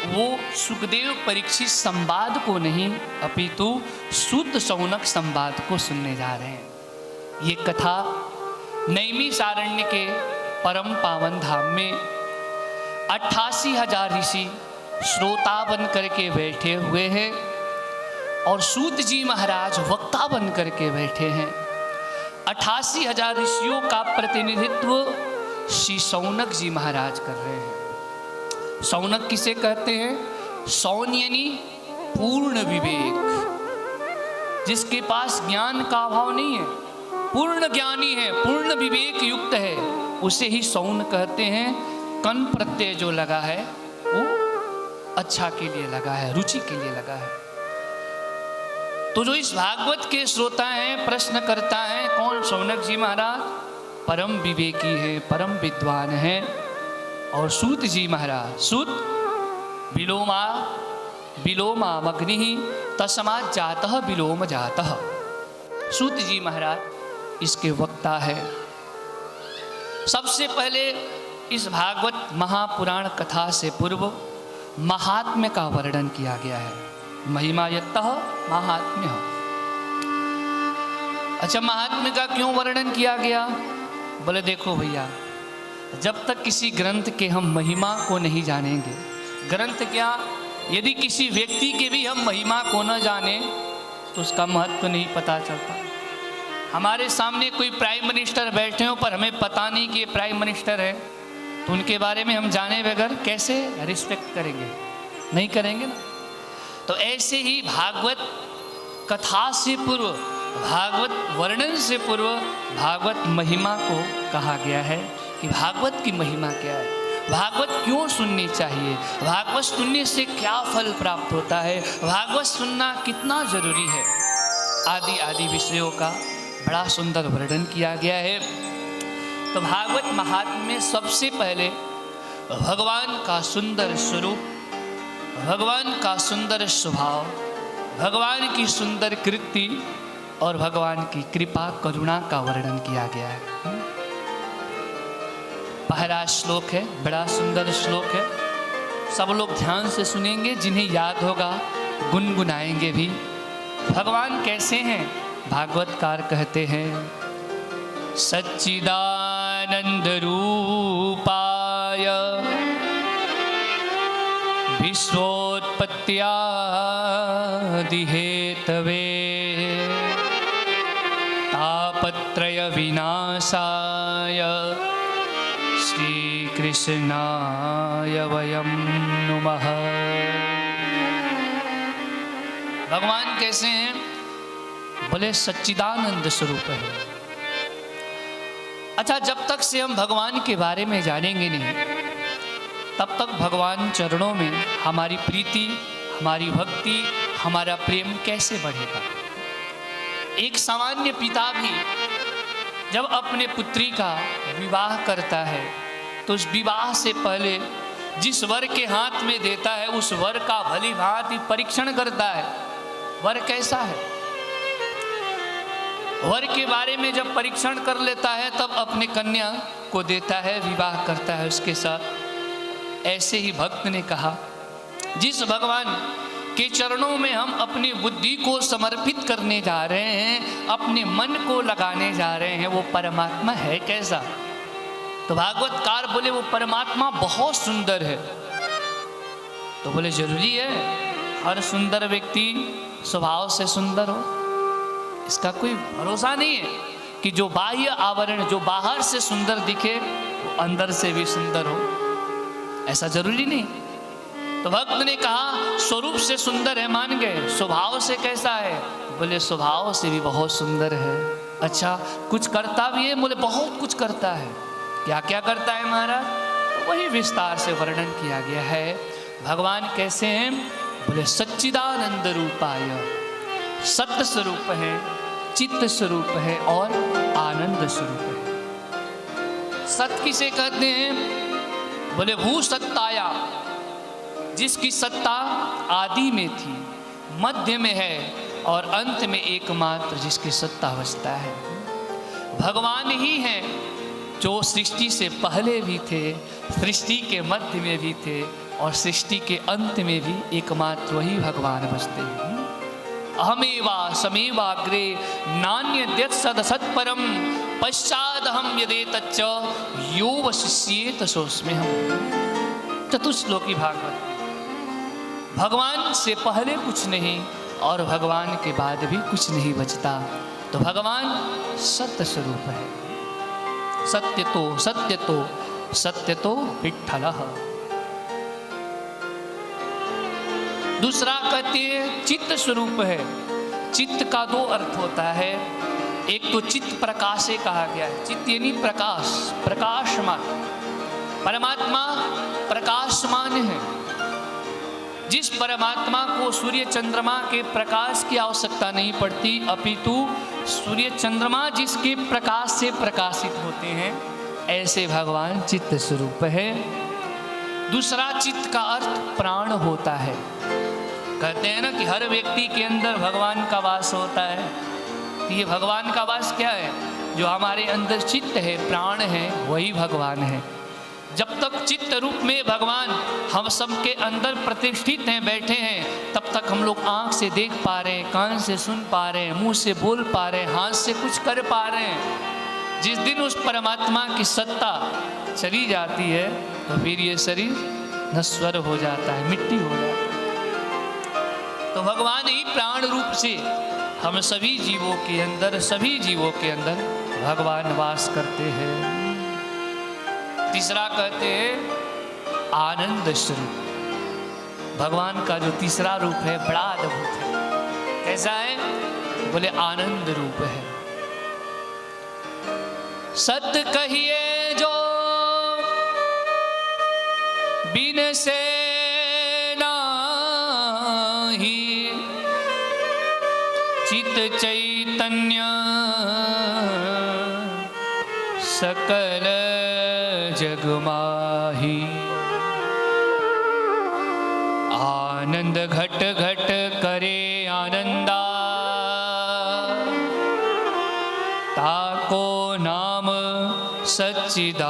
वो सुखदेव परीक्षित संवाद को नहीं, अपितु सूत शौनक संवाद को सुनने जा रहे हैं। ये कथा नैमिषारण्य के परम पावन धाम में 88,000 ऋषि श्रोता बन करके बैठे हुए हैं और सूत जी महाराज वक्ता बन करके बैठे हैं। 88,000 ऋषियों का प्रतिनिधित्व श्री शौनक जी महाराज कर रहे हैं। शौनक किसे कहते हैं? शौन यानी पूर्ण विवेक, जिसके पास ज्ञान का अभाव नहीं है, पूर्ण ज्ञानी है, पूर्ण विवेक युक्त है, उसे ही शौन कहते हैं। कन प्रत्यय जो लगा है वो अच्छा के लिए लगा है, रुचि के लिए लगा है। तो जो इस भागवत के श्रोता हैं, प्रश्न करता है कौन? शौनक जी महाराज परम विवेकी हैं, परम विद्वान हैं। और सूत जी महाराज, सूत विलोमामग्नि तस्मात् जातः विलोम जातः, सूत जी महाराज इसके वक्ता है। सबसे पहले इस भागवत महापुराण कथा से पूर्व महात्म्य का वर्णन किया गया है। महिमा यत्तः महात्म्य। अच्छा, महात्म्य का क्यों वर्णन किया गया? बोले देखो भैया, जब तक किसी ग्रंथ के हम महिमा को नहीं जानेंगे, ग्रंथ क्या, यदि किसी व्यक्ति के भी हम महिमा को न जाने तो उसका महत्व नहीं पता चलता। हमारे सामने कोई प्राइम मिनिस्टर बैठे हो पर हमें पता नहीं कि ये प्राइम मिनिस्टर है, तो उनके बारे में हम जाने बगैर कैसे रिस्पेक्ट करेंगे? नहीं करेंगे ना। तो ऐसे ही भागवत कथा से पूर्व, भागवत वर्णन से पूर्व भागवत महिमा को कहा गया है कि भागवत की महिमा क्या है, भागवत क्यों सुननी चाहिए, भागवत सुनने से क्या फल प्राप्त होता है, भागवत सुनना कितना जरूरी है, आदि आदि विषयों का बड़ा सुंदर वर्णन किया गया है। तो भागवत महात्म्य में सबसे पहले भगवान का सुंदर स्वरूप, भगवान का सुंदर स्वभाव, भगवान की सुंदर कृति और भगवान की कृपा करुणा का वर्णन किया गया है। पहला श्लोक है, बड़ा सुंदर श्लोक है, सब लोग ध्यान से सुनेंगे, जिन्हें याद होगा गुनगुनाएंगे भी। भगवान कैसे हैं? भागवतकार कहते हैं सच्चिदानंद रूपाय विश्वोत्पत्त्यादि हेतवे तापत्रय विनाशाय श्री कृष्णाय वयं नुमः। भगवान कैसे हैं? बोले सच्चिदानंद स्वरूप है। अच्छा, जब तक से हम भगवान के बारे में जानेंगे नहीं, तब तक भगवान चरणों में हमारी प्रीति, हमारी भक्ति, हमारा प्रेम कैसे बढ़ेगा। एक सामान्य पिता भी जब अपने पुत्री का विवाह करता है तो उस विवाह से पहले जिस वर के हाथ में देता है उस वर का भली भांति परीक्षण करता है, वर कैसा है। वर के बारे में जब परीक्षण कर लेता है तब अपने कन्या को देता है, विवाह करता है उसके साथ। ऐसे ही भक्त ने कहा, जिस भगवान के चरणों में हम अपनी बुद्धि को समर्पित करने जा रहे हैं, अपने मन को लगाने जा रहे हैं, वो परमात्मा है कैसा। तो भागवतकार बोले वो परमात्मा बहुत सुंदर है। तो बोले जरूरी है हर सुंदर व्यक्ति स्वभाव से सुंदर हो, इसका कोई भरोसा नहीं है कि जो बाह्य आवरण, जो बाहर से सुंदर दिखे वो अंदर से भी सुंदर हो, ऐसा जरूरी नहीं। तो भक्त ने कहा स्वरूप से सुंदर है मान गए, स्वभाव से कैसा है, बोले स्वभाव से भी बहुत सुंदर है। अच्छा कुछ करता भी है, बोले बहुत कुछ करता है। क्या क्या करता है महाराज, तो वही विस्तार से वर्णन किया गया है। भगवान कैसे हैं, बोले सच्चिदानंद रूपाय, सत्य स्वरूप है, चित्त स्वरूप है और आनंद स्वरूप है। सत्य किसे कहते हैं, बोले भू सत्ताया, जिसकी सत्ता आदि में थी, मध्य में है और अंत में एकमात्र जिसकी सत्ता बचता है। भगवान ही हैं जो सृष्टि से पहले भी थे, सृष्टि के मध्य में भी थे और सृष्टि के अंत में भी एकमात्र वही भगवान बचते हैं। अहमेवा समेवाग्रे नान्यद्यत् सदसत्परम पश्चादहम यदेतच्च यो वशिष्येत सोऽस्म्यहम्। चतुश्लोकी भागवत। भगवान से पहले कुछ नहीं और भगवान के बाद भी कुछ नहीं बचता। तो भगवान सत्य स्वरूप है। सत्य तो विठ्ठलः। दूसरा कहते हैं चित्त स्वरूप है। चित्त का दो अर्थ होता है, एक तो चित्त प्रकाशे कहा गया है, चित्त यानी प्रकाश, प्रकाशमान। परमात्मा प्रकाशमान है। जिस परमात्मा को सूर्य चंद्रमा के प्रकाश की आवश्यकता नहीं पड़ती, अपितु सूर्य चंद्रमा जिसके प्रकाश से प्रकाशित होते हैं, ऐसे भगवान चित्त स्वरूप है। दूसरा चित्त का अर्थ प्राण होता है। कहते हैं ना कि हर व्यक्ति के अंदर भगवान का वास होता है। तो ये भगवान का वास क्या है, जो हमारे अंदर चित्त है, प्राण है, वही भगवान है। जब तक चित्त रूप में भगवान हम सबके अंदर प्रतिष्ठित हैं, बैठे हैं, तब तक हम लोग आँख से देख पा रहे हैं, कान से सुन पा रहे हैं, मुंह से बोल पा रहे हैं, हाथ से कुछ कर पा रहे हैं। जिस दिन उस परमात्मा की सत्ता चली जाती है तो फिर ये शरीर नश्वर हो जाता है, मिट्टी हो जाता है। तो भगवान ही प्राण रूप से हम सभी जीवों के अंदर भगवान वास करते हैं। तीसरा कहते हैं आनंद स्वरूप। भगवान का जो तीसरा रूप है बड़ा अद्भुत है। कैसा है, बोले आनंद रूप है। सत्य कहिए जो बिन से नाही, चित चैतन्य सकल जग माही। आनंद घट घट करे आनंदा, ताको नाम सच्चिदानंदा।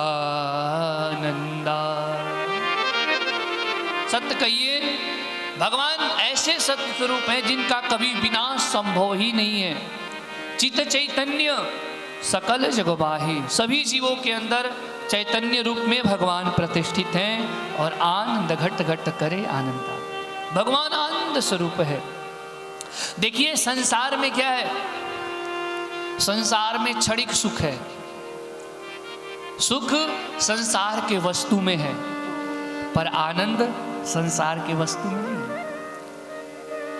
सत्य कहिए, भगवान ऐसे सत्य स्वरूप हैं जिनका कभी विनाश संभव ही नहीं है। चित चैतन्य सकल जगबाही, सभी जीवों के अंदर चैतन्य रूप में भगवान प्रतिष्ठित हैं। और आनंद घट घट करे आनंदा, भगवान आनंद स्वरूप है। देखिए संसार में क्या है, संसार में क्षणिक सुख है। सुख संसार के वस्तु में है, पर आनंद संसार के वस्तु में नहीं है।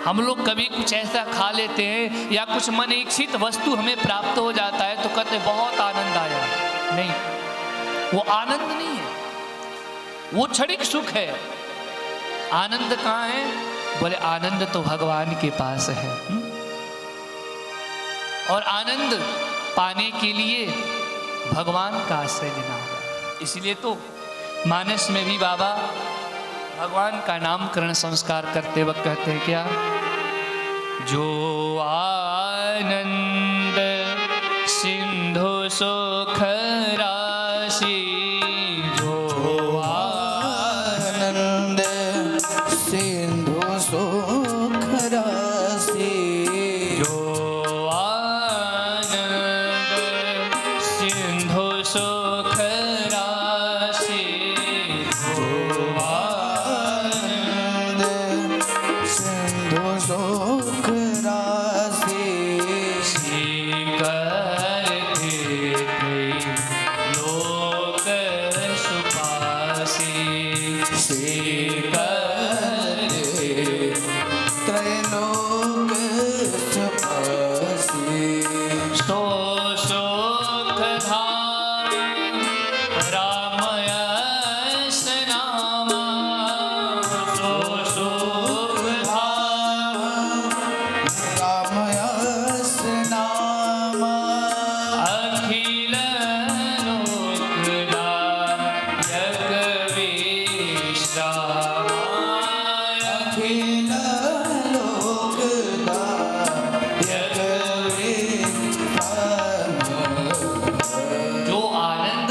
हम लोग कभी कुछ ऐसा खा लेते हैं या कुछ मन इच्छित वस्तु हमें प्राप्त हो जाता है तो कहते बहुत आनंद आया, नहीं, वो आनंद नहीं है। वो क्षणिक सुख है। आनंद कहाँ है? बोले आनंद तो भगवान के पास है। और आनंद पाने के लिए भगवान का आश्रय लेना होगा। इसलिए तो मानस में भी बाबा भगवान का नामकरण संस्कार करते वक्त कहते हैं क्या? जो आनंद सिंधु सुख राशि, जो आनंद सिंधु सुख राशि, जो आनंद सिंधु सुख राशि, जो आनंद सिंधु सुख राशि, लोक सुपासी, त्रैलोक सुपासी, सो सुख धाम रामयस नामा, सो सुख धाम रामयस नामा, अखिल लोकदायक विश्राम, अखिल लोकदायक विश्राम। जो आनंद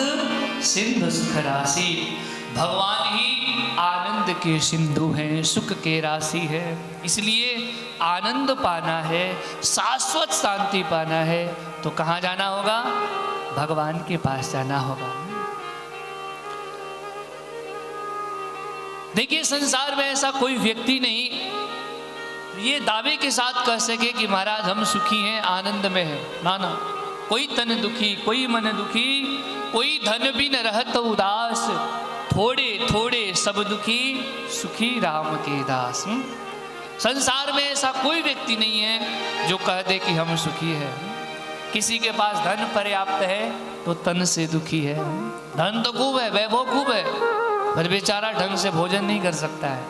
सिंधु सुख राशि, भगवान ही आनंद के सिंधु हैं, सुख के राशि है। इसलिए आनंद पाना है, शाश्वत शांति पाना है तो कहाँ जाना होगा? भगवान के पास जाना होगा। देखिए संसार में ऐसा कोई व्यक्ति नहीं ये दावे के साथ कह सके कि महाराज हम सुखी हैं, आनंद में हैं। ना ना, कोई तन दुखी, कोई मन दुखी, कोई धन भी न रहत उदास, थोड़े थोड़े सब दुखी, सुखी राम के दास। संसार में ऐसा कोई व्यक्ति नहीं है जो कह दे कि हम सुखी हैं। किसी के पास धन पर्याप्त है तो तन से दुखी है। धन तो खूब है, वैभव खूब है, पर बेचारा ढंग से भोजन नहीं कर सकता है,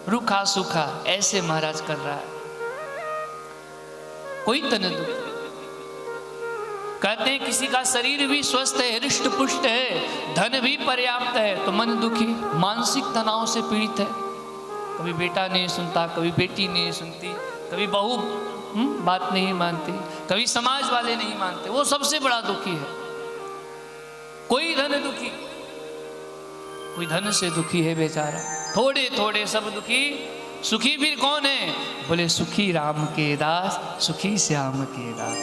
रूखा सूखा ऐसे महाराज कर रहा है। कोई तन दुखी। कहते हैं किसी का शरीर भी स्वस्थ है, हृष्ट पुष्ट है, धन भी पर्याप्त है तो मन दुखी, मानसिक तनाव से पीड़ित है। कभी बेटा नहीं सुनता, कभी बेटी नहीं सुनती, कभी बहू बात नहीं मानती, कभी समाज वाले नहीं मानते, वो सबसे बड़ा दुखी है। कोई धन दुखी, कोई धन से दुखी है बेचारा, थोड़े थोड़े सब दुखी। सुखी फिर कौन है? बोले सुखी राम के दास, सुखी श्याम के दास।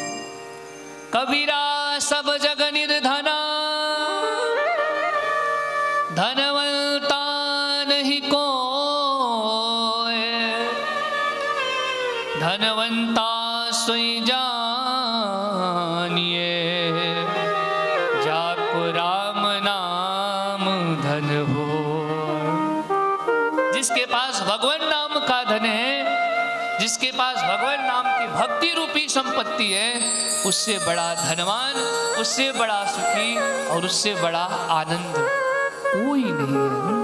कबीरा सब जग निर्धना, धनवंता नहीं कोय, धनवंता सोई जानिए, जाको राम नाम धन हो। जिसके पास भगवान नाम का धन है, जिसके पास भगवान नाम की भक्ति रूपी संपत्ति है, उससे बड़ा धनवान, उससे बड़ा सुखी और उससे बड़ा आनंद कोई नहीं है।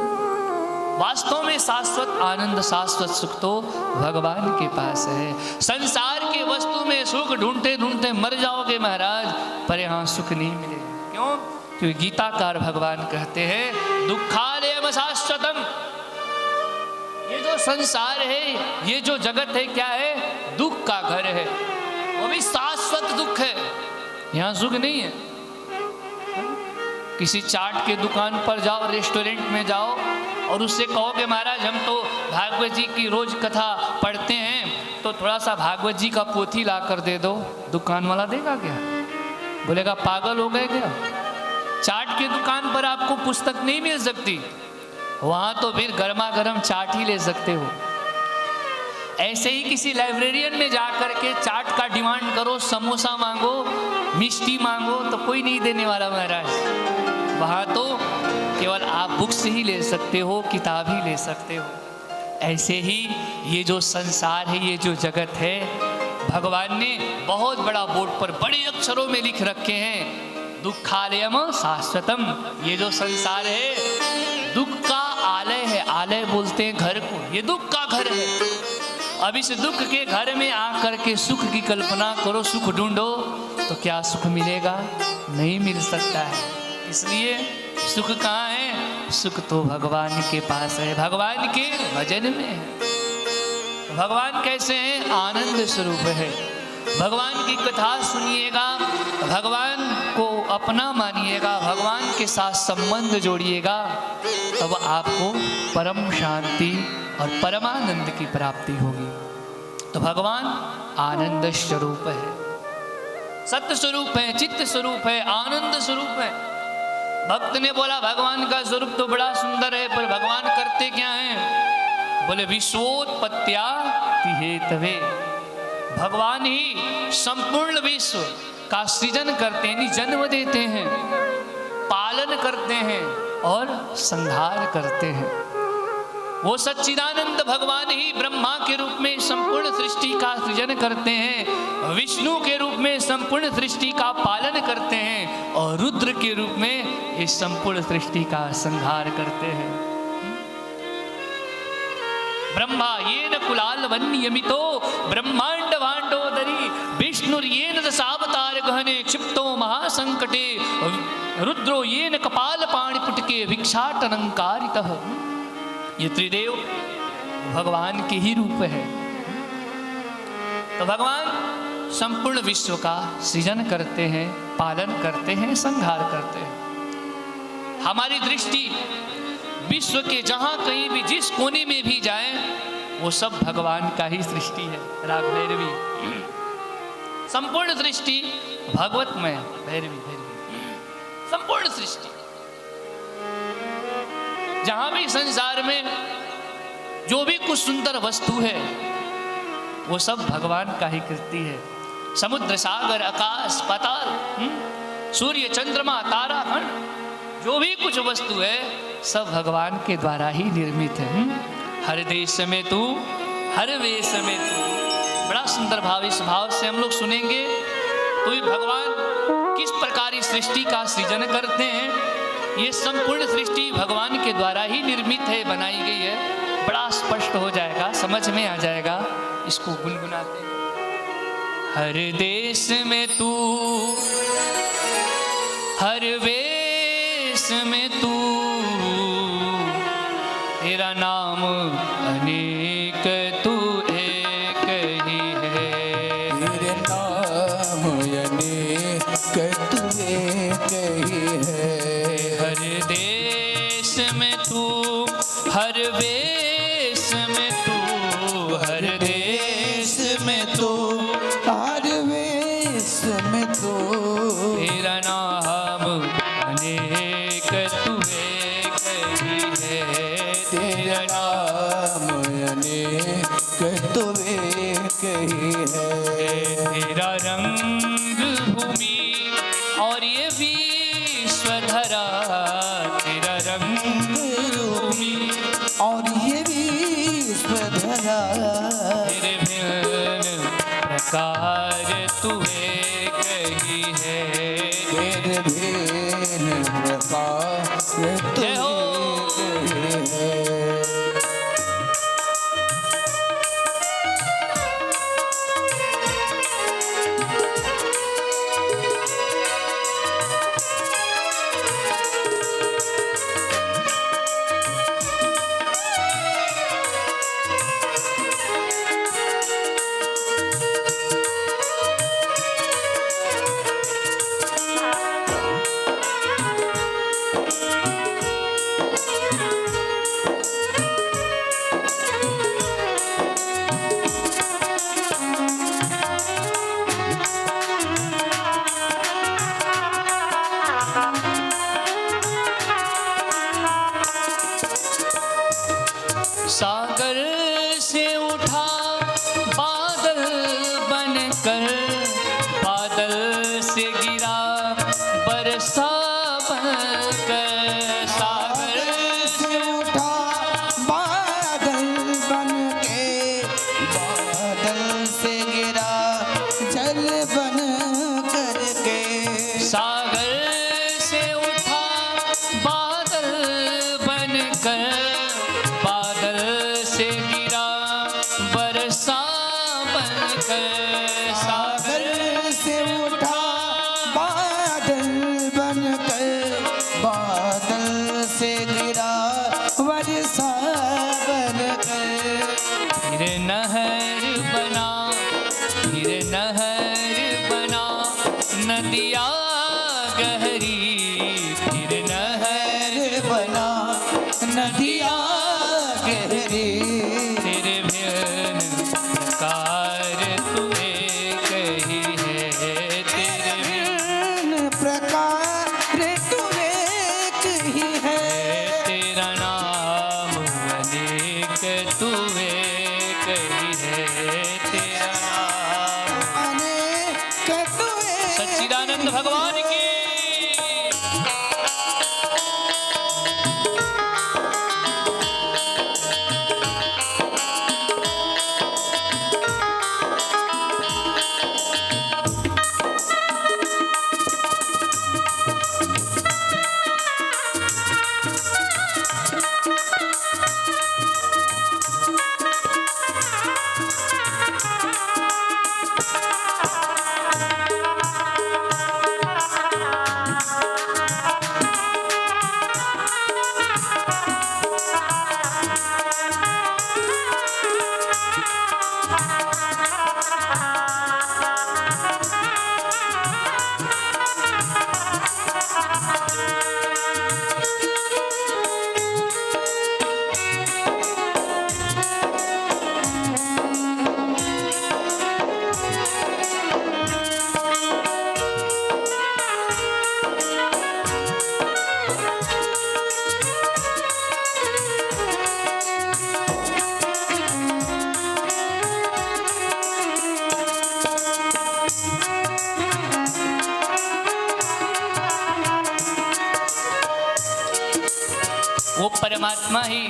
वास्तव में शाश्वत आनंद, शाश्वत सुख तो भगवान के पास है। संसार के वस्तु में सुख ढूंढते ढूंढते मर जाओगे महाराज, पर यहाँ सुख नहीं मिलेगा। क्यों? क्योंकि गीताकार भगवान कहते हैं दुखालयम शाश्वतम। ये जो संसार है, ये जो जगत है, क्या है? दुख का घर है, वो भी शाश्वत दुख है। यहाँ सुख नहीं है। किसी चाट के दुकान पर जाओ, रेस्टोरेंट में जाओ और उससे कहो कि महाराज हम तो भागवत जी की रोज कथा पढ़ते हैं, तो थोड़ा सा भागवत जी का पोथी ला कर दे दो। दुकान वाला देगा क्या? बोलेगा पागल हो गए क्या? चाट के दुकान पर आपको पुस्तक नहीं मिल सकती, वहां तो फिर गर्मा गर्म चाट ही ले सकते हो। ऐसे ही किसी लाइब्रेरियन में जाकर के चाट का डिमांड करो, समोसा मांगो, मिष्टी मांगो, तो कोई नहीं देने वाला महाराज। वहां तो केवल आप बुक्स ही ले सकते हो, किताब ही ले सकते हो। ऐसे ही ये जो संसार है, ये जो जगत है, भगवान ने बहुत बड़ा बोर्ड पर बड़े अक्षरों में लिख रखे हैं दुखालयम शाश्वतम। ये जो संसार है दुख का आलय है, आलय बोलते हैं घर को, ये दुख का घर है। अब इस दुख के घर में आकर के सुख की कल्पना करो, सुख ढूंढो, तो क्या सुख मिलेगा? नहीं मिल सकता है। इसलिए सुख कहाँ है? सुख तो भगवान के पास है, भगवान के भजन में है। भगवान कैसे हैं? आनंद स्वरूप है। भगवान की कथा सुनिएगा, भगवान को अपना मानिएगा, भगवान के साथ संबंध जोड़िएगा, तब आपको परम शांति और परमानंद की प्राप्ति होगी। तो भगवान आनंद स्वरूप है, सत्य स्वरूप है, चित्त स्वरूप है, आनंद स्वरूप है। भक्त ने बोला भगवान का स्वरूप तो बड़ा सुंदर है, पर भगवान करते क्या हैं? बोले विश्वोत्पत्त्या हेतवे, भगवान ही संपूर्ण विश्व का सृजन करते हैं, जन्म देते हैं, पालन करते हैं और संहार करते हैं। वो सच्चिदानंद भगवान ही ब्रह्मा के रूप में संपूर्ण सृष्टि का सृजन करते हैं, विष्णु के रूप में संपूर्ण सृष्टि का पालन करते हैं और रुद्र के रूप में इस संपूर्ण सृष्टि का संहार करते हैं। ब्रह्मा येन कुलाल वन्यमितो ब्रह्मांड भांडोदरी विष्णु येन दशावतार गहने क्षिप्तो महासंकटे रुद्रो येन कपाल पाणि पुटके भिक्षाटनंकारितः। ये त्रिदेव भगवान के ही रूप है। तो भगवान संपूर्ण विश्व का सृजन करते हैं, पालन करते हैं, संहार करते हैं। हमारी दृष्टि विश्व के जहां कहीं भी जिस कोने में भी जाए वो सब भगवान का ही सृष्टि है। राग भैरवी संपूर्ण सृष्टि भगवतमय, भैरवी संपूर्ण सृष्टि, जहां भी संसार में जो भी कुछ सुंदर वस्तु है वो सब भगवान का ही कृति है। समुद्र, सागर, आकाश, पाताल, सूर्य, चंद्रमा, तारा, जो भी कुछ वस्तु है सब भगवान के द्वारा ही निर्मित है। हर देश में तू, हर वेश में तू, बड़ा सुंदर भाव। इस भाव से हम लोग सुनेंगे तो ये भगवान किस प्रकार इस सृष्टि का सृजन करते हैं। ये संपूर्ण सृष्टि भगवान के द्वारा ही निर्मित है, बनाई गई है। बड़ा स्पष्ट हो जाएगा, समझ में आ जाएगा। इसको गुनगुनाते हैं। हर देश में तू, हर वेश में तू, तेरा नाम अनेक तू एक ही है। तेरे नाम अनेक तू एक ही है। हर देश में तू, हर वेश में तू, हर देश में तू, हर वेश में तू, तेरा नाम अनेक तू एक ही है। तेरा नाम अनेक तू एक ही है। तेरा रंग भूमि और ये विश्वधरा, तेरा रंग भूमि और ये विश्वधरा, तेरे भिन्न प्रकार तू एक ही है। तेरे भिन्न प्रकार तू जय हो। एक ही है। सागर से उठा बादल बनकर, बादल से गिरा बरसा बनकर। सागर से उठा बादल बनके, बादल से गिरा जल बन करके। सागर से उठा बादल बनकर, बनकर बादल से गिरा वर्षा बनकर। फिर नहर बना, फिर नहर बना नदिया गहरी, फिर नहर बना नदिया गहरी। तेरे भिन्न प्रकार तुए कही है, तेरे भिन्न प्रकार तू एक ही है। तेरा नाम अनेक तुए कही है, तेरा नाम अनेक तू एक। सच्चिदानंद भगवान की। वो परमात्मा ही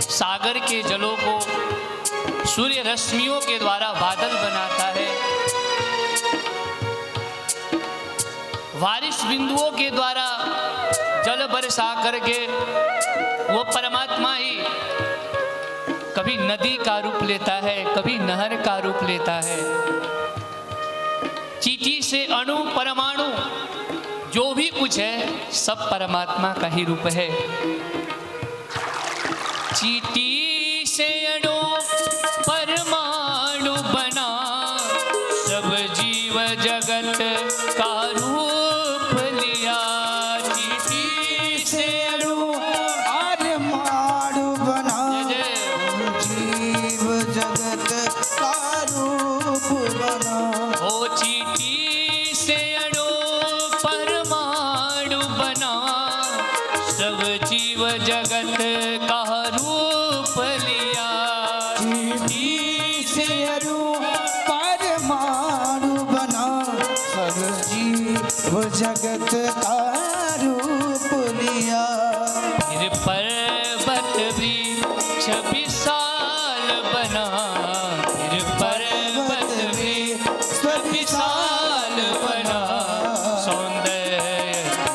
सागर के जलों को सूर्य रश्मियों के द्वारा बादल बनाता है, बारिश बिंदुओं के द्वारा जल बरसा करके वो परमात्मा ही कभी नदी का रूप लेता है, कभी नहर का रूप लेता है। चींटी से अणु परमाणु जो भी कुछ है सब परमात्मा का ही रूप है। चींटी से अणु परमाणु बना, सब जीव जगत का रूप लिया। चींटी से अणु परमाणु बना, जीव जगत का रूप बना। ओ चींटी से अणु परमाणु बना, सब जीव जगत का रूप लिया। चींटी से अणु परमाणु बना, सब जीव जगत का रूप लिया। फिर पर्वत भी विशाल बना, फिर पर्वत भी विशाल बना। सौंदर्य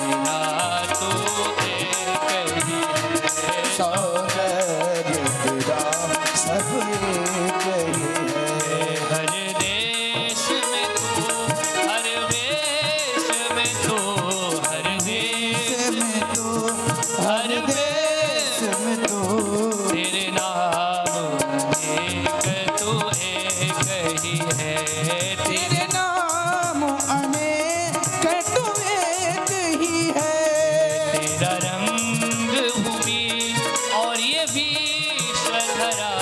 तेरा तू एक ही है, सौंदर्य तेरा सब एक ही है। हर देश में तू, हर वेश में तू, हर देश में तो हर देश में तो तेरे नाम एक तू एक ही है। तेरे नाम अनेक तू एक ही है। तेरा रंग भूमि और ये विश्वधरा,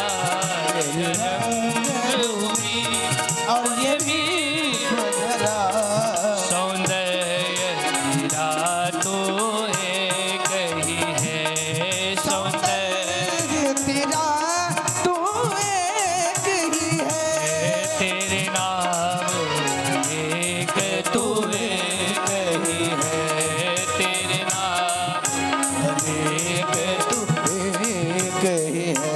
तेरा रंग भूमि और ये विश्वधरा। सौंदर्य तेरा तो एक ही है, सौंदर्य तेरा तू एक ही है। तेरे नाम एक तू एक ही है, तेरे नाम एक तू एक ही है।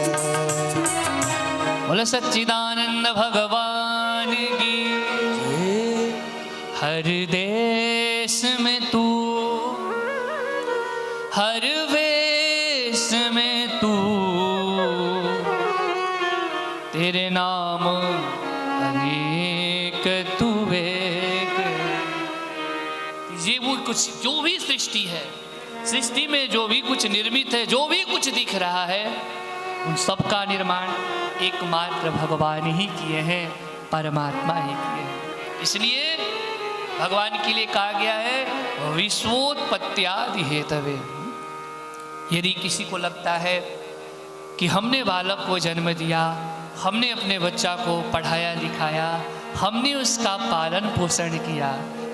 बोल सच्चिदानंद भगवान की। हर देश में तू, हर वेश में तू, तेरे नाम अनेक तू एक। ये वो कुछ जो भी सृष्टि है, सृष्टि में जो भी कुछ निर्मित है, जो भी कुछ दिख रहा है, उन सब का निर्माण एकमात्र भगवान ही किए हैं, परमात्मा ही किए हैं। इसलिए भगवान के लिए कहा गया है विश्वोत्पत्त्यादि हेतवे। यदि किसी को लगता है कि हमने बालक को जन्म दिया, हमने अपने बच्चा को पढ़ाया लिखाया, हमने उसका पालन पोषण किया,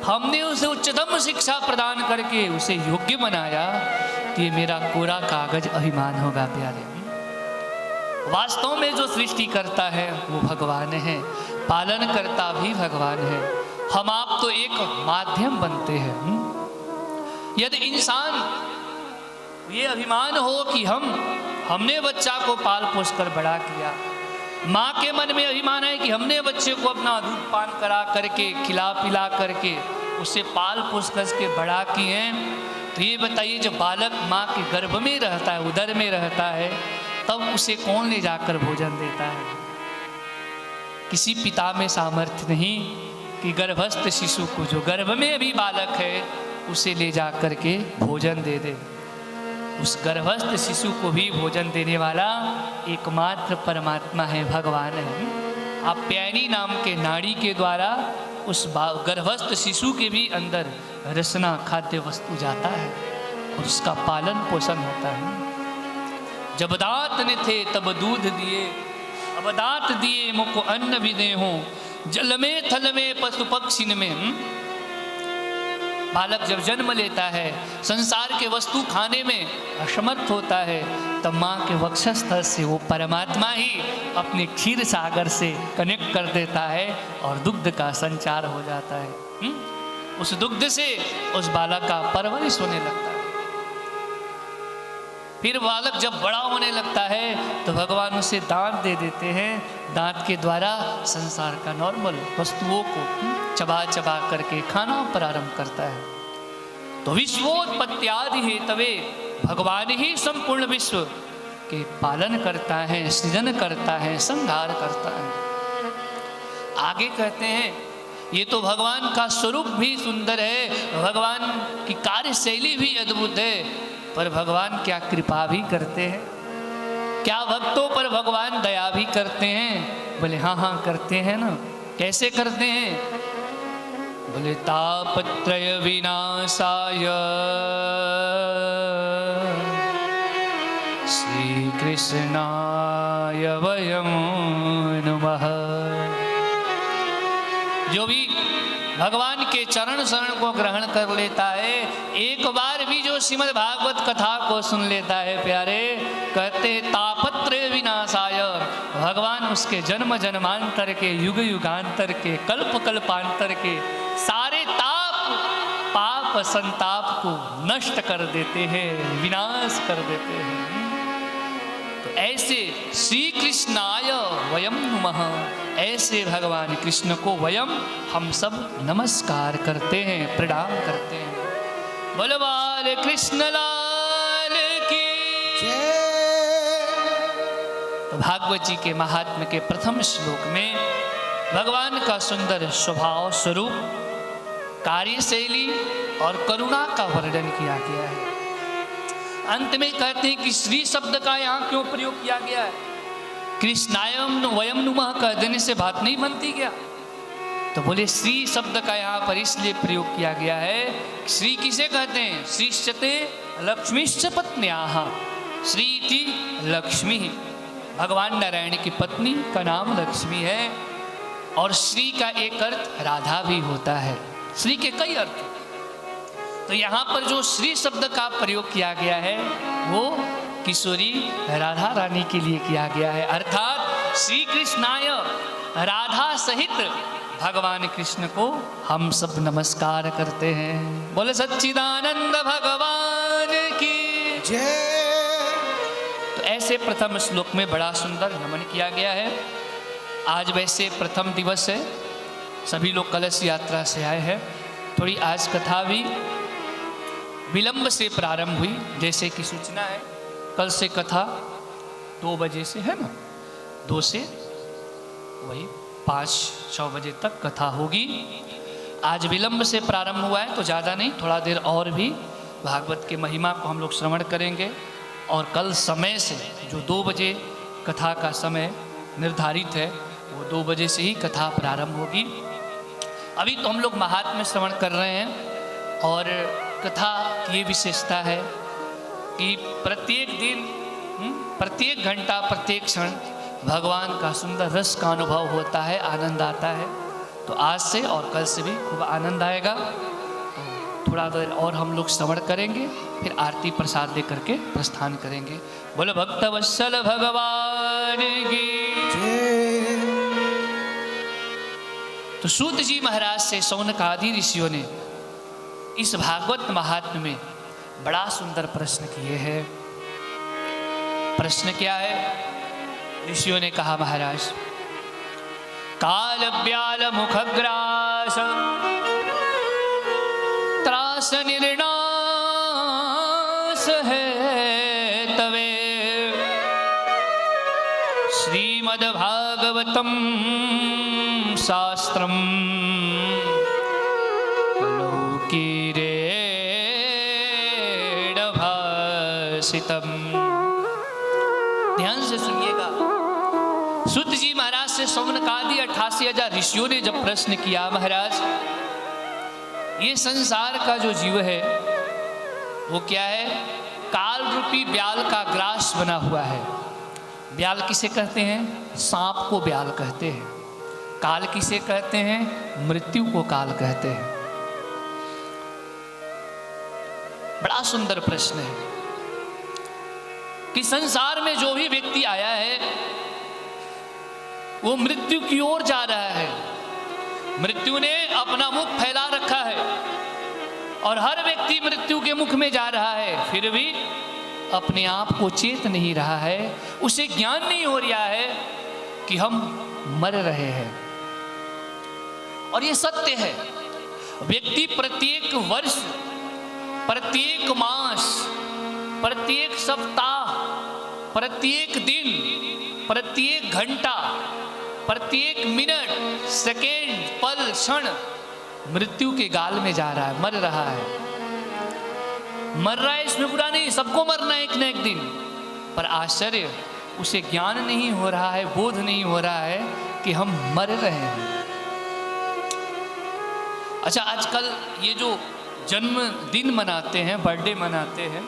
हमने उसे उच्चतम शिक्षा प्रदान करके उसे योग्य बनाया, तो ये मेरा कोरा कागज अभिमान होगा प्यारे। वास्तव में जो सृष्टि करता है वो भगवान है, पालन करता भी भगवान है। हम आप तो एक माध्यम बनते हैं। यदि इंसान ये अभिमान हो कि हमने बच्चा को पाल पोस कर बड़ा किया, माँ के मन में अभिमान है कि हमने बच्चे को अपना दूध पान करा करके, खिला पिला करके उसे पाल पोस करके बड़ा किए, तो ये बताइए जब बालक माँ के गर्भ में रहता है, उदर में रहता है, तब उसे कौन ले जाकर भोजन देता है? किसी पिता में सामर्थ्य नहीं कि गर्भस्थ शिशु को, जो गर्भ में अभी बालक है, उसे ले जा करके भोजन दे दे। उस गर्भस्थ शिशु को भी भोजन देने वाला एकमात्र परमात्मा है, भगवान है। आप्यायनी नाम के नाड़ी के द्वारा उस गर्भस्थ शिशु के भी अंदर रसना खाद्य वस्तु जाता है और उसका पालन पोषण होता है। जब दांत न थे तब दूध दिए, अब दांत दिए मुको अन्न भी दे हो, जल में थल में पशु पक्षी में। बालक जब जन्म लेता है, संसार के वस्तु खाने में असमर्थ होता है, तब माँ के वक्षस्थल से वो परमात्मा ही अपने क्षीर सागर से कनेक्ट कर देता है और दुग्ध का संचार हो जाता है। उस दुग्ध से उस बालक का परवरिश होने लगता है। फिर बालक जब बड़ा होने लगता है तो भगवान उसे दांत दे देते हैं, दांत के द्वारा संसार का नॉर्मल वस्तुओं को चबा चबा करके खाना प्रारंभ करता है। तो विश्वोत्पत्त्यादि हेतवे, भगवान ही संपूर्ण विश्व के पालन करता है, सृजन करता है, संहार करता है। आगे कहते हैं ये तो भगवान का स्वरूप भी सुंदर है, भगवान की कार्यशैली भी अद्भुत है, पर भगवान क्या कृपा भी करते हैं, क्या भक्तों पर भगवान दया भी करते हैं? बोले हाँ हाँ करते हैं ना। कैसे करते हैं? बोले तापत्रय विनाशाय श्री कृष्णाय वयं नमः। जो भी भगवान के चरण शरण को ग्रहण कर लेता है, एक बार भी जो श्रीमद् भागवत कथा को सुन लेता है प्यारे, कहते तापत्रय विनाशाय, भगवान उसके जन्म जन्मांतर के, युग युगांतर के, कल्प कल्पांतर के सारे ताप पाप संताप को नष्ट कर देते हैं, विनाश कर देते हैं। तो ऐसे श्री कृष्णाय वयं नमः, ऐसे भगवान कृष्ण को वयम हम सब नमस्कार करते हैं, प्रणाम करते हैं। बोलो बाल कृष्ण लाल की जय। तो भागवत जी के महात्म्य के प्रथम श्लोक में भगवान का सुंदर स्वभाव स्वरूप, कार्यशैली और करुणा का वर्णन किया गया है। अंत में कहते हैं कि श्री शब्द का यहाँ क्यों प्रयोग किया गया है? कृष्णायम वयम नुमः कह देने से बात नहीं बनती क्या? तो बोले श्री शब्द का यहाँ पर इसलिए प्रयोग किया गया है। श्री किसे कहते हैं? श्रीश्चते लक्ष्मीश्च पत्न्याः, श्री इति लक्ष्मी, भगवान नारायण की पत्नी का नाम लक्ष्मी है। और श्री का एक अर्थ राधा भी होता है, श्री के कई अर्थ। तो यहाँ पर जो श्री शब्द का प्रयोग किया गया है वो किशोरी राधा रानी के लिए किया गया है, अर्थात श्री कृष्णाय, राधा सहित भगवान कृष्ण को हम सब नमस्कार करते हैं। बोले सच्चिदानंद भगवान की जय। तो ऐसे प्रथम श्लोक में बड़ा सुंदर नमन किया गया है। आज वैसे प्रथम दिवस है, सभी लोग कलश यात्रा से आए हैं। थोड़ी आज कथा भी विलंब से प्रारंभ हुई, जैसे कि सूचना है कल से कथा 2 बजे से है ना, 2 से वही 5-6 बजे तक कथा होगी। आज विलंब से प्रारंभ हुआ है तो ज़्यादा नहीं, थोड़ा देर और भी भागवत के महिमा को हम लोग श्रवण करेंगे। और कल समय से जो 2 बजे कथा का समय निर्धारित है वो 2 बजे से ही कथा प्रारंभ होगी। अभी तो हम लोग महात्म्य श्रवण कर रहे हैं और कथा की ये विशेषता है कि प्रत्येक दिन प्रत्येक घंटा प्रत्येक क्षण भगवान का सुंदर रस का अनुभव होता है, आनंद आता है। तो आज से और कल से भी खूब आनंद आएगा। तो थोड़ा देर और हम लोग श्रवण करेंगे, फिर आरती प्रसाद लेकर के प्रस्थान करेंगे। बोलो भक्त वत्सल भगवान की जय। तो सूत जी महाराज से शौनक आदि ऋषियों ने इस भागवत महात्म्य में बड़ा सुंदर प्रश्न किए हैं। प्रश्न क्या है? ऋषियों ने कहा, महाराज काल ब्याल मुखग्रास त्रास निर्णास है तवे श्रीमद्भागवतम शास्त्रम लौकीरेण भासितम। ध्यान से सुनिएगा। सूत जी महाराज से शौनकादि 88,000 ऋषियों ने जब प्रश्न किया, महाराज ये संसार का जो जीव है वो क्या है? काल रूपी ब्याल का ग्रास बना हुआ है। ब्याल किसे कहते हैं? सांप को ब्याल कहते हैं। काल किसे कहते हैं? मृत्यु को काल कहते हैं। बड़ा सुंदर प्रश्न है कि संसार में जो भी व्यक्ति आया है वो मृत्यु की ओर जा रहा है। मृत्यु ने अपना मुख फैला रखा है और हर व्यक्ति मृत्यु के मुख में जा रहा है, फिर भी अपने आप को चेत नहीं रहा है। उसे ज्ञान नहीं हो रहा है कि हम मर रहे हैं। और ये सत्य है। व्यक्ति प्रत्येक वर्ष, प्रत्येक मास, प्रत्येक सप्ताह, प्रत्येक दिन, प्रत्येक घंटा, प्रत्येक मिनट, सेकेंड, पल, क्षण मृत्यु के गाल में जा रहा है, मर रहा है। मर रहा है इसमें बुरा नहीं, सबको मरना है एक न एक दिन। पर आश्चर्य, उसे ज्ञान नहीं हो रहा है, बोध नहीं हो रहा है कि हम मर रहे हैं। अच्छा, आजकल ये जो जन्मदिन मनाते हैं, बर्थडे मनाते हैं,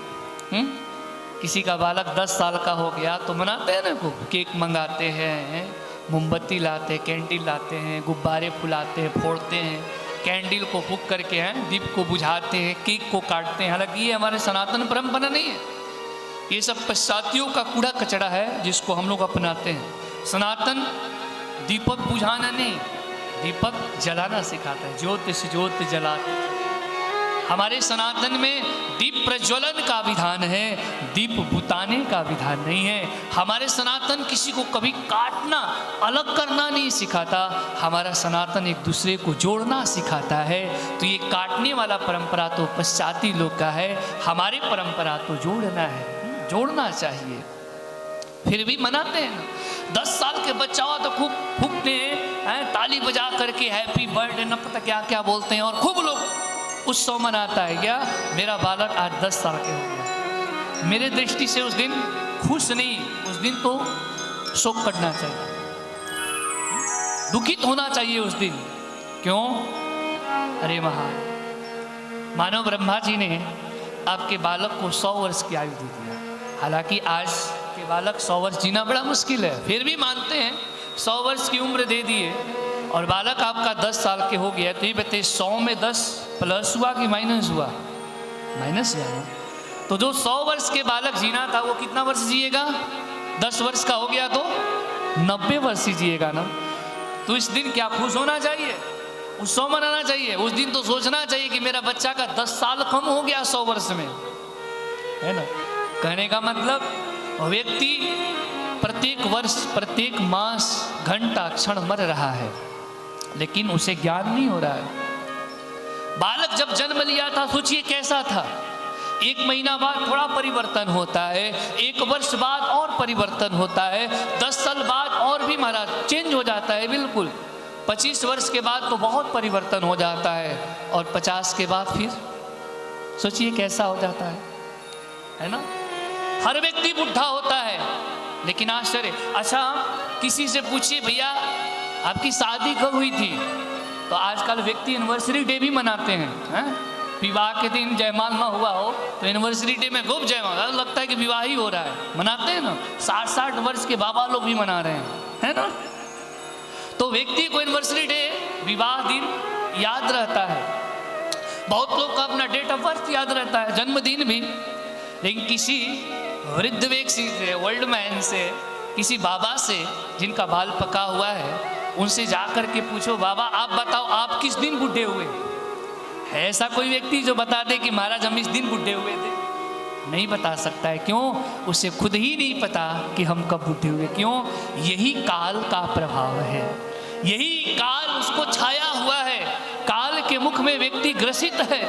किसी का बालक 10 साल का हो गया तो मनाते हैं ना, को केक मंगाते हैं, मोमबत्ती लाते हैं, कैंडल लाते हैं, गुब्बारे फुलाते हैं, फोड़ते हैं, कैंडल को फूंक करके हैं, दीप को बुझाते हैं, केक को काटते हैं। हालांकि ये हमारे सनातन परंपरा नहीं है, ये सब पश्चातियों का कूड़ा कचड़ा है जिसको हम लोग अपनाते हैं। सनातन दीपक बुझाना नहीं, दीपक जलाना सिखाता है। ज्योति से ज्योति जलाते। हमारे सनातन में दीप प्रज्वलन का विधान है, दीप बुताने का विधान नहीं है। हमारे सनातन किसी को कभी काटना, अलग करना नहीं सिखाता। हमारा सनातन एक दूसरे को जोड़ना सिखाता है। तो ये काटने वाला परंपरा तो पश्चाती लोग का है, हमारी परंपरा तो जोड़ना है, जोड़ना चाहिए। फिर भी मनाते हैं। 10 साल के बच्चा हुआ तो खूब फूकते हैं, ताली बजा करके हैप्पी बर्थडे न पता क्या क्या बोलते हैं, और खूब लोग उत्सव मनाता है। क्या मेरा बालक आज 10 साल के हो गया? मेरे दृष्टि से उस दिन खुश नहीं, उस दिन तो शोक करना चाहिए, दुखित होना चाहिए उस दिन। क्यों? अरे मानव ब्रह्मा जी ने आपके बालक को 100 वर्ष की आयु दे दिया। हालांकि आज के बालक 100 वर्ष जीना बड़ा मुश्किल है, फिर भी मानते हैं 100 वर्ष की उम्र दे दिए और बालक आपका 10 साल के हो गया। तो ये बताइए 100 में 10 प्लस हुआ कि माइनस हुआ? माइनस हुआ ना। तो जो 100 वर्ष के बालक जीना था वो कितना वर्ष जिएगा? 10 वर्ष का हो गया तो 90 वर्ष ही जिएगा ना। तो इस दिन क्या खुश होना चाहिए, उत्सव मनाना चाहिए। उस दिन तो सोचना चाहिए कि मेरा बच्चा का 10 साल कम हो गया 100 वर्ष में, है ना। कहने का मतलब व्यक्ति प्रत्येक वर्ष, प्रत्येक मास, घंटा, क्षण मर रहा है, लेकिन उसे ज्ञान नहीं हो रहा है। बालक जब जन्म लिया था सोचिए कैसा था। 1 महीना बाद थोड़ा परिवर्तन होता है, 1 वर्ष बाद और परिवर्तन होता है, 10 साल बाद और भी महाराज चेंज हो जाता है बिल्कुल। 25 वर्ष के बाद तो बहुत परिवर्तन हो जाता है, और 50 के बाद फिर सोचिए कैसा हो जाता है ना। हर व्यक्ति बुढ़ा होता है, लेकिन आश्चर्य। अच्छा, किसी से पूछिए भैया आपकी शादी कब हुई थी, तो आजकल व्यक्ति एनिवर्सरी डे भी मनाते हैं। विवाह के दिन जयमाल ना हुआ हो तो एनिवर्सरी डे में खूब जयमाल, लगता है कि विवाह ही हो रहा है, मनाते हैं ना। 60-60 वर्ष के बाबा लोग भी मना रहे हैं, है ना। तो व्यक्ति को एनिवर्सरी डे, विवाह दिन याद रहता है। बहुत लोग का अपना डेट ऑफ बर्थ याद रहता है, जन्मदिन भी। लेकिन किसी वृद्ध व्यक्ति से, ओल्ड मैन से, किसी बाबा से जिनका बाल पका हुआ है, उनसे जाकर के पूछो बाबा आप बताओ आप किस दिन बुढ़े हुए। है ऐसा कोई व्यक्ति जो बता दे कि महाराज हम इस दिन बुढ़े हुए थे? नहीं बता सकता है। क्यों? उसे खुद ही नहीं पता कि हम कब बुढ़े हुए। क्यों? यही काल का प्रभाव है, यही काल उसको छाया हुआ है। काल के मुख में व्यक्ति ग्रसित है,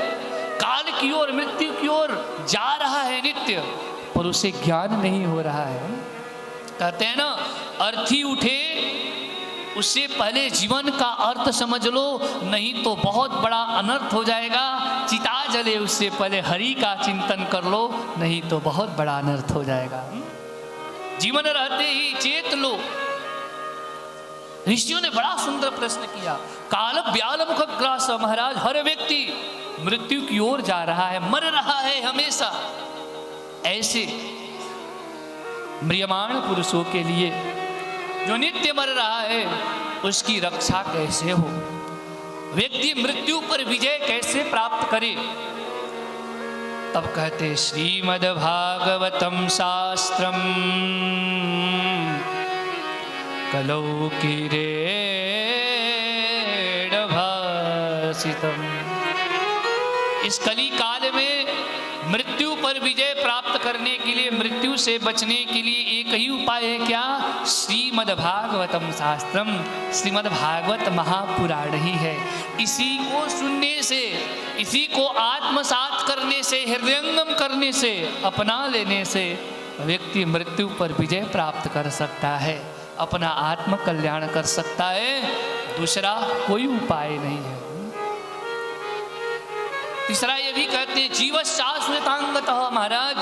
काल की ओर, मृत्यु की ओर जा रहा है नित्य, पर उसे ज्ञान नहीं हो रहा है। कहते हैं ना, अर्थी उठे उससे पहले जीवन का अर्थ समझ लो, नहीं तो बहुत बड़ा अनर्थ हो जाएगा। चिता जले उससे पहले हरि का चिंतन कर लो, नहीं तो बहुत बड़ा अनर्थ हो जाएगा। जीवन रहते ही चेत लो। ऋषियों ने बड़ा सुंदर प्रश्न किया। काल व्याल मुख ग्रास, महाराज हर व्यक्ति मृत्यु की ओर जा रहा है, मर रहा है हमेशा। ऐसे म्रियमाण पुरुषों के लिए जो नित्य मर रहा है, उसकी रक्षा कैसे हो? व्यक्ति मृत्यु पर विजय कैसे प्राप्त करे? तब कहते श्रीमद्भागवतम शास्त्रम कलौ किरेण भासितम। इस कली काल में मृत्यु पर विजय प्राप्त करने के लिए, मृत्यु से बचने के लिए एक ही उपाय है। क्या? श्रीमद्भागवतम शास्त्रम, श्रीमद्भागवत महापुराण ही है। इसी को सुनने से, इसी को आत्मसात करने से, हृदयंगम करने से, अपना लेने से व्यक्ति मृत्यु पर विजय प्राप्त कर सकता है, अपना आत्म कल्याण कर सकता है। दूसरा कोई उपाय नहीं है। तीसरा ये भी कहते हैं जीव शाश्वतांगतः। महाराज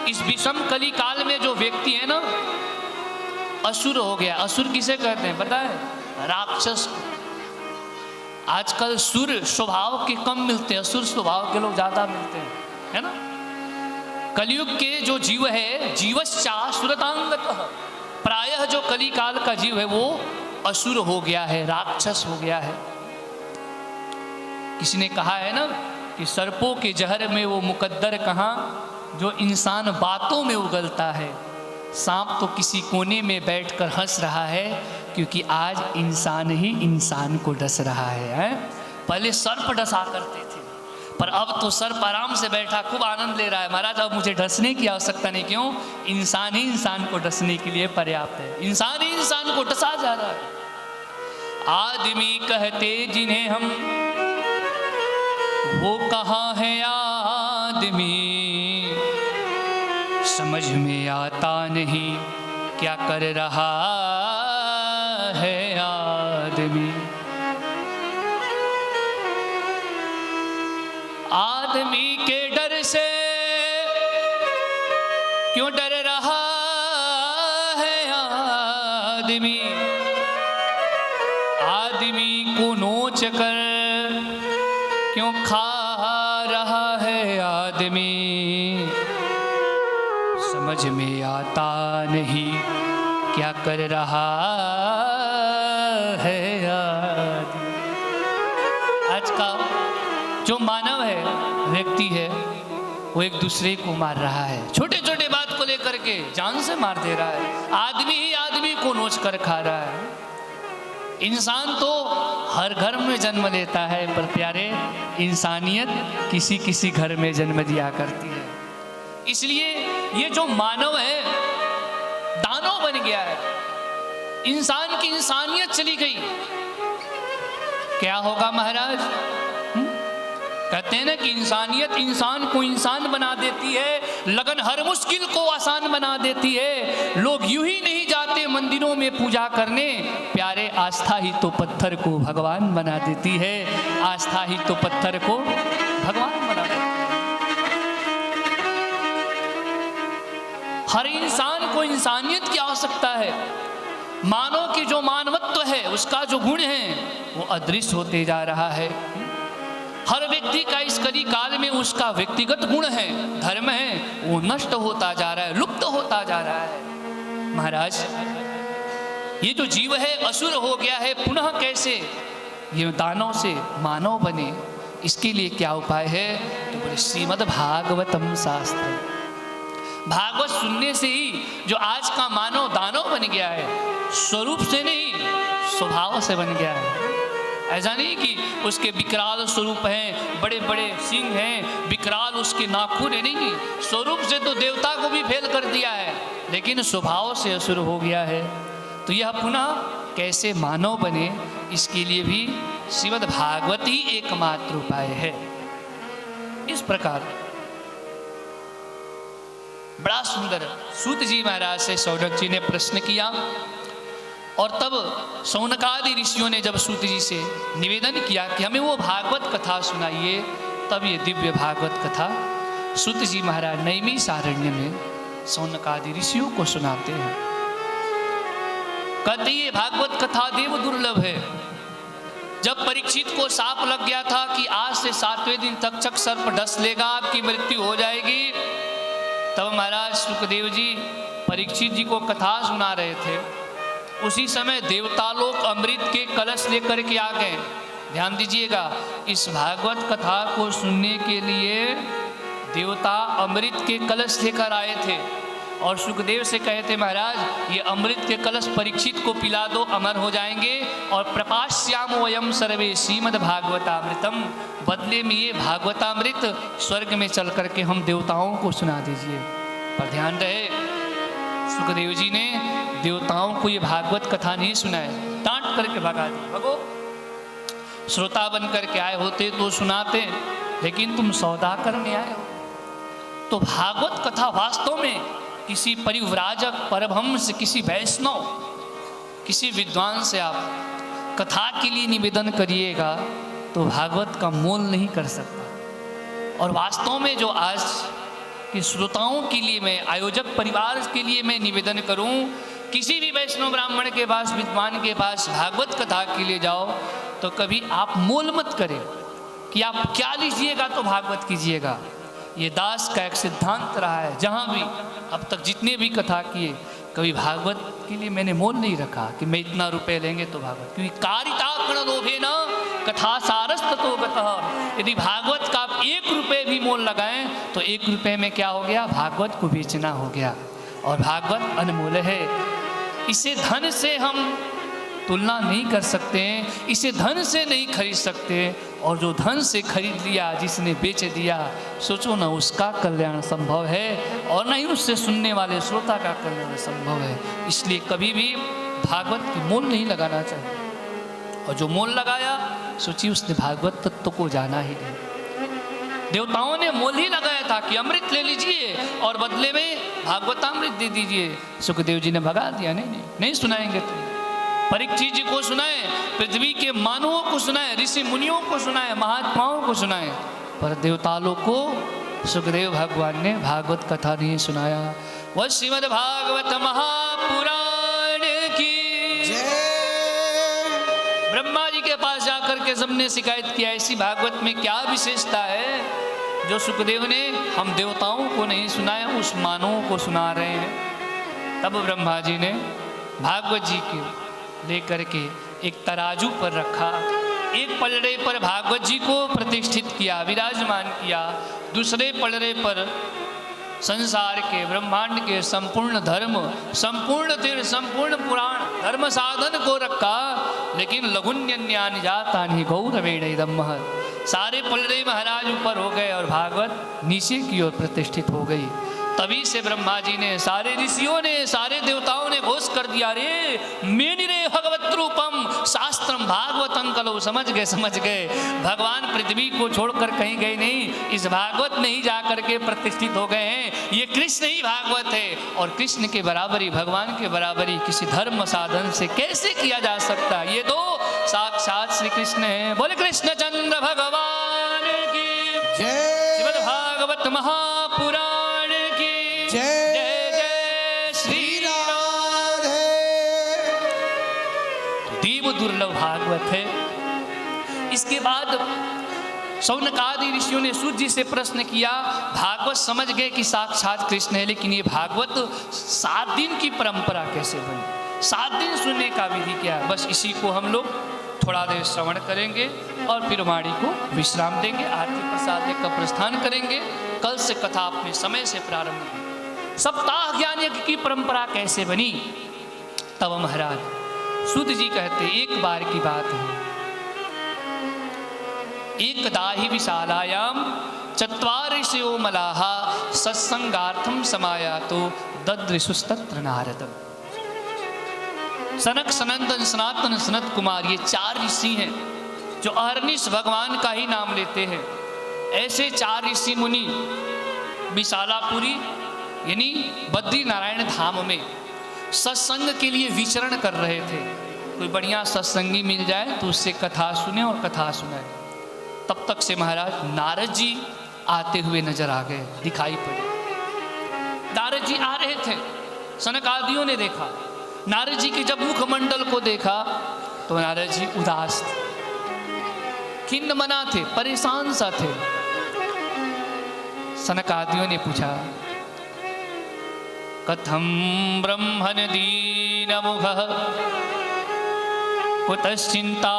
इस विषम कली काल में जो व्यक्ति है ना, असुर हो गया। असुर किसे कहते हैं पता है? राक्षस। आजकल सुर स्वभाव के कम मिलते हैं, असुर स्वभाव के लोग ज्यादा मिलते हैं, है ना। कलयुग के जो जीव है, जीव शाश्वतांगतः, प्रायः जो कली काल का जीव है वो असुर हो गया है, राक्षस हो गया है। किसी ने कहा है ना कि सर्पों के जहर में वो मुकद्दर कहाँ जो इंसान बातों में उगलता है। सांप तो किसी कोने में बैठकर हंस रहा है, क्योंकि आज इंसान ही इंसान को डस रहा है। पहले सर्प डसा करते थे, पर अब तो सर्प आराम से बैठा खूब आनंद ले रहा है। महाराज अब मुझे डसने की आवश्यकता नहीं। क्यों? इंसान ही इंसान को डसने के लिए पर्याप्त है। इंसान ही इंसान को डसा जा रहा है। आदमी कहते जिन्हें हम, वो कहाँ है आदमी, समझ में आता नहीं क्या कर रहा है आदमी। आदमी के डर से क्यों डर रहा है आदमी, आदमी को नोच कर क्यों खा रहा है आदमी, समझ में आता नहीं क्या कर रहा है आदमी। आज का जो मानव है, व्यक्ति है, वो एक दूसरे को मार रहा है। छोटे छोटे बात को लेकर के जान से मार दे रहा है। आदमी ही आदमी को नोच कर खा रहा है। इंसान तो हर घर में जन्म लेता है, पर प्यारे इंसानियत किसी किसी घर में जन्म दिया करती है। इसलिए ये जो मानव है दानव बन गया है, इंसान की इंसानियत चली गई। क्या होगा महाराज? कहते हैं ना कि इंसानियत इंसान को इंसान बना देती है, लगन हर मुश्किल को आसान बना देती है। लोग यूं ही नहीं जाते मंदिरों में पूजा करने, प्यारे आस्था ही तो पत्थर को भगवान बना देती है। आस्था ही तो पत्थर को भगवान बना देती है। हर इंसान को इंसानियत की आवश्यकता है। मानव की जो मानवत्व है, उसका जो गुण है, वो अदृश्य होते जा रहा है। हर व्यक्ति का इस कली काल में उसका व्यक्तिगत गुण है, धर्म है, वो नष्ट होता जा रहा है, लुप्त होता जा रहा है। महाराज, ये जो जीव है असुर हो गया है, पुनः कैसे ये दानव से मानव बने, इसके लिए क्या उपाय है? तो बोले श्रीमद् भागवतम शास्त्र। भागवत सुनने से ही जो आज का मानव दानव बन गया है, स्वरूप से नहीं स्वभाव से बन गया है। ऐसा नहीं कि उसके विकराल स्वरूप हैं, बड़े बड़े सिंह हैं, विकराल उसके नाखून है, नहीं। स्वरूप से तो देवता को भी फेल कर दिया है, लेकिन स्वभाव से असुर हो गया है। तो यह पुनः कैसे मानव बने, इसके लिए भी श्रीमद् भागवत ही एकमात्र उपाय है। इस प्रकार बड़ा सुंदर सूत जी महाराज से शौनक जी ने प्रश्न किया, और तब शौनकादि ऋषियों ने जब सूत जी से निवेदन किया कि हमें वो भागवत कथा सुनाइए, तब ये दिव्य भागवत कथा सूत जी महाराज नैमिषारण्य में शौनकादि ऋषियों को सुनाते हैं। कहते ये भागवत कथा देव दुर्लभ है। जब परीक्षित को साप लग गया था कि आज से 7वें दिन तक्षक सर्प डस लेगा, आपकी मृत्यु हो जाएगी, तब महाराज सुखदेव जी परीक्षित जी को कथा सुना रहे थे। उसी समय देवता लोग अमृत के कलश लेकर के आ गए। ध्यान दीजिएगा, इस भागवत कथा को सुनने के लिए देवता अमृत के कलश लेकर आए थे, और सुखदेव से कहे थे महाराज ये अमृत के कलश परीक्षित को पिला दो, अमर हो जाएंगे, और प्रपाश्याम वयम सर्वे श्रीमद् भागवतामृतम, बदले में ये भागवतामृत स्वर्ग में चल करके हम देवताओं को सुना दीजिए। पर ध्यान रहे, सुखदेव जी ने देवताओं को ये भागवत कथा नहीं सुनाए, डांट करके भगा दी। भगो, श्रोता बन करके आए होते तो सुनाते, लेकिन तुम सौदा करने आए हो। तो भागवत कथा वास्तव में किसी परिव्राजक, परमहंस, किसी वैष्णव, किसी विद्वान से आप कथा के लिए निवेदन करिएगा तो भागवत का मोल नहीं कर सकता। और वास्तव में जो आज के श्रोताओं के लिए मैं, आयोजक परिवार के लिए मैं निवेदन करूं, किसी भी वैष्णव ब्राह्मण के पास, विद्वान के पास भागवत कथा के लिए जाओ तो कभी आप मोल मत करें कि आप क्या लीजिएगा तो भागवत कीजिएगा। ये दास का एक सिद्धांत रहा है, जहाँ भी अब तक जितने भी कथा किए, कभी भागवत के लिए मैंने मोल नहीं रखा कि मैं इतना रुपए लेंगे तो भागवत, क्योंकि कारिता कण लोभे न कथा सारस्त तो गतः। यदि भागवत का आप 1 रुपये भी मोल लगाएं तो 1 रुपये में क्या हो गया? भागवत को बेचना हो गया। और भागवत अनमोल है, इसे धन से हम तुलना नहीं कर सकते, इसे धन से नहीं खरीद सकते। और जो धन से खरीद लिया, जिसने बेच दिया, सोचो ना उसका कल्याण संभव है, और नहीं उससे सुनने वाले श्रोता का कल्याण संभव है। इसलिए कभी भी भागवत की मोल नहीं लगाना चाहिए। और जो मोल लगाया, सोचिए उसने भागवत तत्व को जाना ही नहीं। देवताओं ने मोल ही लगाया था कि अमृत ले लीजिए और बदले में भागवतामृत दे दीजिए। सुखदेव जी ने भगा दिया, नहीं सुनाएंगे तुम। परीक्षित जी को सुनाए, पृथ्वी के मानवों को सुनाए, ऋषि मुनियों को सुनाए, महात्माओं को सुनाए, पर देवतालों को सुखदेव भगवान ने भागवत कथा नहीं सुनाया। वह श्रीमद् भागवत महापुराण की जय। ब्रह्मा जी के पास जाकर के सबने शिकायत किया, ऐसी भागवत में क्या विशेषता है जो सुखदेव ने हम देवताओं को नहीं सुनाया, उस मानवों को सुना रहे हैं। तब ब्रह्मा जी ने भागवत जी की लेकर के एक तराजू पर रखा, एक पलड़े पर भागवत जी को प्रतिष्ठित किया, विराजमान किया, दूसरे पलड़े पर संसार के, ब्रह्मांड के संपूर्ण धर्म, संपूर्ण तीर्थ, संपूर्ण पुराण, धर्म साधन को रखा। लेकिन लघुन्यन्यानि जातानि गौरवेणेदं महत्, सारे पलड़े महाराज ऊपर हो गए और भागवत नीचे की ओर प्रतिष्ठित हो गई। तभी से ब्रह्मा जी ने, सारे ऋषियों ने, सारे देवताओं ने घोष कर दिया, रे मेनिरे भगवत रूपम शास्त्रम भागवतम कलो। समझ गए भगवान पृथ्वी को छोड़कर कहीं गए नहीं, इस भागवत में ही जाकर के प्रतिष्ठित हो गए हैं। ये कृष्ण ही भागवत है, और कृष्ण के बराबरी, भगवान के बराबरी किसी धर्म साधन से कैसे किया जा सकता। ये तो साक्षात श्री कृष्ण है। बोले कृष्णचंद्र भगवान की जय। श्रीमद् भागवत महापुराण की जय। जय जय श्री राधे। देव दुर्लभ भागवत है। इसके बाद शौनकादि ऋषियों ने सूत जी से प्रश्न किया, भागवत समझ गए कि साक्षात कृष्ण है, लेकिन ये भागवत 7 दिन की परंपरा कैसे बनी, 7 दिन सुनने का विधि क्या है। बस इसी को हम लोग थोड़ा देर श्रवण करेंगे और फिर वाणी को विश्राम देंगे, आरती प्रसाद लेकर प्रस्थान करेंगे। कल से कथा अपने समय से प्रारंभ होगी। सप्ताह ज्ञान यज्ञ की परंपरा कैसे बनी। तब महाराज सूत जी कहते, एक बार की बात है, एकदा हि विशालायाम चत्वारिशो मलाहा सत्संगार्थम समायातो ददृशुस्तत्र नारदम। सनक, सनंदन, सनातन, सनत कुमार, ये 4 ऋषि हैं जो अहर्निश भगवान का ही नाम लेते हैं। ऐसे 4 ऋषि मुनि विशालापुरी यानी बद्री नारायण धाम में सत्संग के लिए विचरण कर रहे थे। कोई बढ़िया सत्संगी मिल जाए तो उससे कथा सुने और कथा सुनाए। तब तक से महाराज नारद जी आते हुए नजर आ गए, दिखाई पड़े। नारद जी आ रहे थे, सनकादियों ने देखा। नारद जी के जब मुखमंडल को देखा तो नारद जी उदास थे, खिन्न मना थे, परेशान सा थे। सनकादियों ने पूछा, कथम ब्रह्मण दीन मुख कुतश्चिंता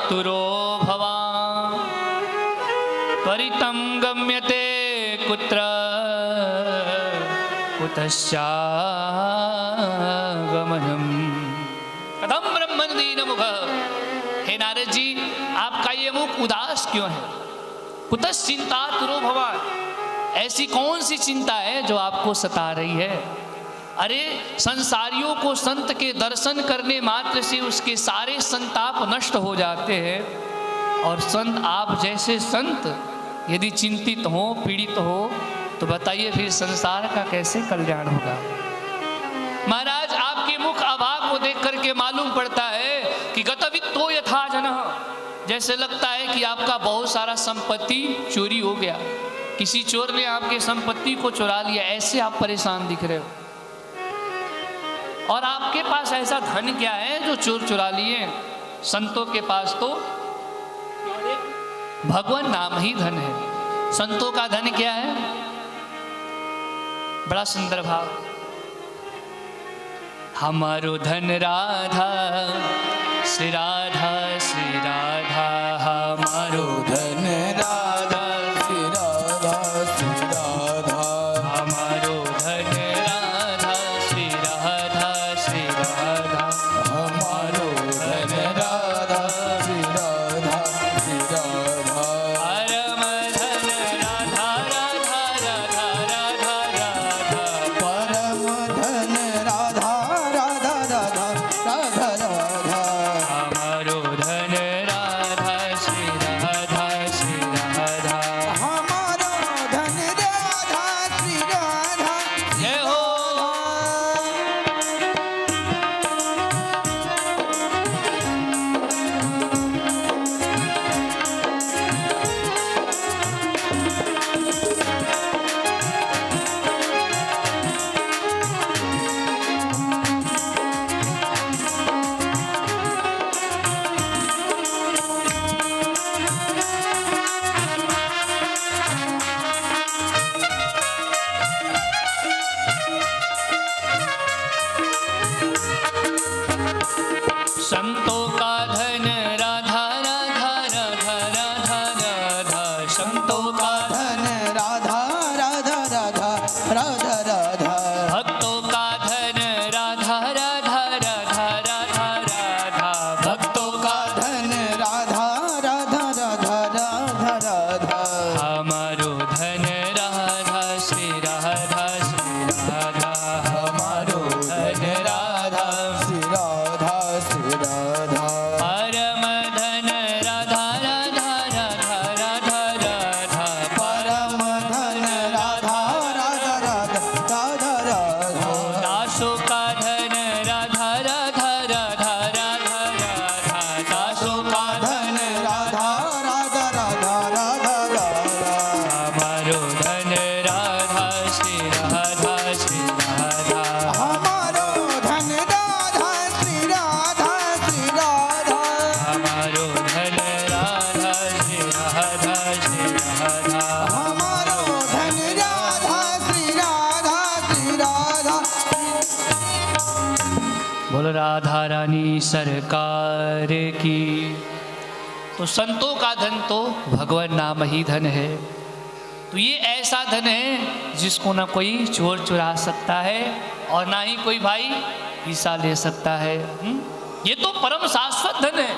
तुरो भवान् त्वरितं गम्यते कुत्र कुतश्चागमनम्। कथम ब्रह्मण दीन मुख, हे नारद जी आपका ये मुख उदास क्यों है। कुतश्चिंता तुरो भवान्, ऐसी कौन सी चिंता है जो आपको सता रही है। अरे संसारियों को संत के दर्शन करने मात्र से उसके सारे संताप नष्ट हो जाते हैं, और संत, आप जैसे संत यदि चिंतित हो, पीड़ित हो, तो बताइए फिर संसार का कैसे कल्याण होगा। महाराज आपके मुख आभाग को देख करके मालूम पड़ता है कि गतवित्तो यथा जनः, जैसे लगता है कि आपका बहुत सारा संपत्ति चोरी हो गया, किसी चोर ने आपके संपत्ति को चुरा लिया, ऐसे आप परेशान दिख रहे हो। और आपके पास ऐसा धन क्या है जो चोर चुरा लिए। संतों के पास तो भगवान नाम ही धन है। संतों का धन क्या है। बड़ा सुंदर भाव, हमारो धन राधा श्री राधा श्री राधा, हमारो धन राधा श्री राधा श्री राधा, हमारो धन राधा श्री राधा श्री राधा, हमारो धन राधा श्री राधा श्री राधा, परम धन राधा राधा राधा राधा राधा, परम धन राधा राधा राधा राधा राधा, हमारो धन राधा श्री राधा श्री राधा, हमारो धन राधा बोल राधा रानी सरकार की। तो संतों का धन तो भगवान नाम ही धन है। तो ये ऐसा धन है जिसको ना कोई चोर चुरा सकता है और ना ही कोई भाई हिस्सा ले सकता है। ये तो परम शाश्वत धन है,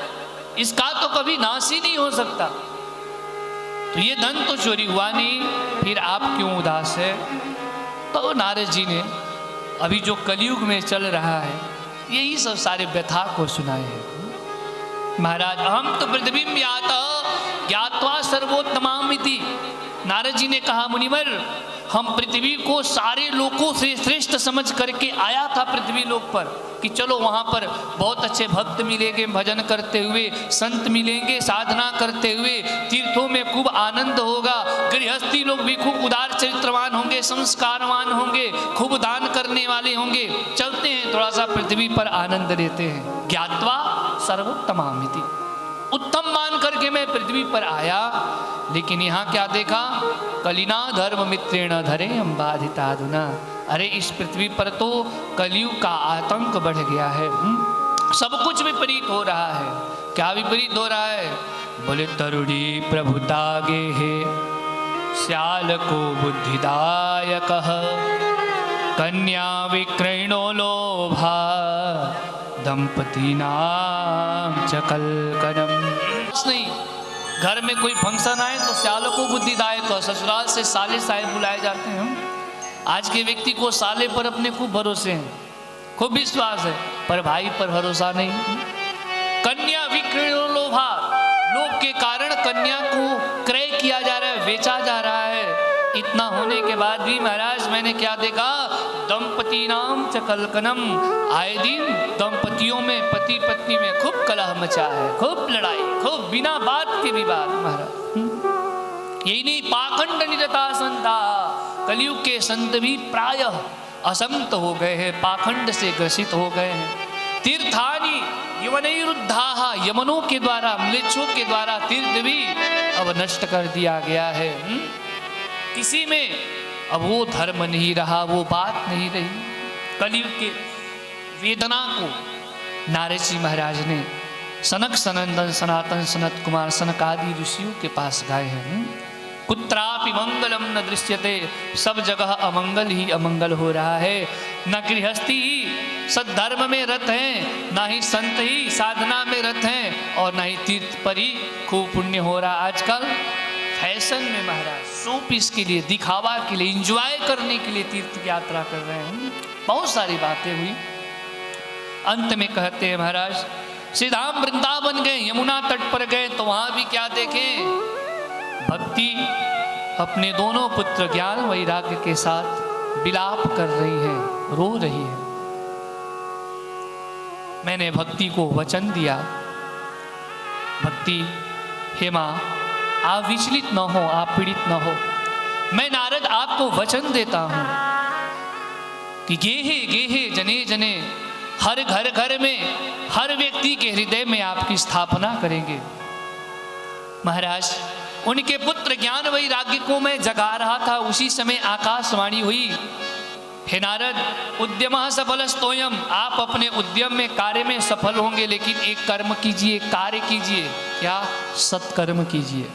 इसका तो कभी नाश ही नहीं हो सकता। तो ये धन तो चोरी हुआ नहीं, फिर आप क्यों उदास है? तो नारद जी ने अभी जो कलयुग में चल रहा है यही सब सारे व्यथा को सुनाए हैं। महाराज अहम तो पृथ्वी ज्ञात्वा सर्वोत्तमामिति। नारद जी ने कहा मुनिवर, हम पृथ्वी को सारे लोगों से श्रेष्ठ समझ करके आया था पृथ्वी लोक पर कि चलो वहाँ पर बहुत अच्छे भक्त मिलेंगे, भजन करते हुए संत मिलेंगे, साधना करते हुए तीर्थों में खूब आनंद होगा, गृहस्थी लोग भी खूब उदार चरित्रवान होंगे, संस्कारवान होंगे, खूब दान करने वाले होंगे। चलते हैं थोड़ा सा पृथ्वी पर आनंद लेते हैं। ज्ञात्वा सर्वोत्तमामिति, उत्तम मान करके मैं पृथ्वी पर आया, लेकिन यहाँ क्या देखा? कलिना धर्म मित्रेण धरे बाधिताधुना। अरे इस पृथ्वी पर तो कलयुग का आतंक बढ़ गया है। सब कुछ विपरीत हो रहा है। क्या विपरीत हो रहा है? बोले तरुणी प्रभुतागे है श्याल को बुद्धिदायक, कन्या विक्रयणो लोभा दंपति नाम चकलकनम। नहीं, घर में कोई फंक्शन आए तो सालों को बुद्धिदायक, ससुराल से साले साहेब बुलाए जाते हैं। आज के व्यक्ति को साले पर अपने खूब भरोसे हैं, खूब विश्वास है, पर भाई पर भरोसा नहीं। कन्या विक्रयणो लोभा, लोभ के कारण कन्या को क्रय किया जा रहा है, बेचा जा रहा है। इतना होने के बाद भी महाराज मैंने क्या देखा? दंपति नाम चकलकनम, आए दिन दंपतियों में, पति पत्नी में खूब कलह मचा है, खूब लड़ाई, खूब बिना बात के विवाद। महाराज यही नहीं, पाखंड निरता संता, कलयुग के संत भी प्रायः असंत हो गए हैं, पाखंड से ग्रसित हो गए हैं। तीर्थानि यवनैरुद्धाः, यमनों के द्वारा, म्लेच्छों के द्वारा तीर्थ भी अब नष्ट कर दिया गया है। किसी में अब वो धर्म नहीं रहा, वो बात नहीं रही। कलयुग के वेदना को नारद जी महाराज ने सनक सनंदन सनातन सनत कुमार सनक आदि ऋषियों के पास गाए हैं। कुत्रापि मंगलम न दृश्यते, सब जगह अमंगल ही अमंगल हो रहा है। न गृहस्थी ही सद्धर्म में रत हैं, ना ही संत ही साधना में रत हैं, और ना ही तीर्थ पर ही खूब पुण्य हो रहा। आजकल फैशन में महाराज, शो पीस के लिए, दिखावा के लिए, एंजॉय करने के लिए तीर्थ यात्रा कर रहे हैं। बहुत सारी बातें हुई। अंत में कहते हैं महाराज, श्रीधाम वृंदावन गए, यमुना तट पर गए तो वहां भी क्या देखें? भक्ति अपने दोनों पुत्र ज्ञान वैराग्य के साथ विलाप कर रही है, रो रही है। मैंने भक्ति को वचन दिया, भक्ति हे मां आप विचलित न हो, आप पीड़ित न हो। मैं नारद आपको वचन देता हूं कि गेहे गेहे जने जने, हर घर घर में, हर व्यक्ति के हृदय में आपकी स्थापना करेंगे। महाराज उनके पुत्र ज्ञान वैराग्य को मैं जगा रहा था, उसी समय आकाशवाणी हुई, हे नारद उद्यमः सफलस्तोयम, आप अपने उद्यम में, कार्य में सफल होंगे, लेकिन एक कर्म कीजिए, कार्य कीजिए। क्या? सत्कर्म कीजिए।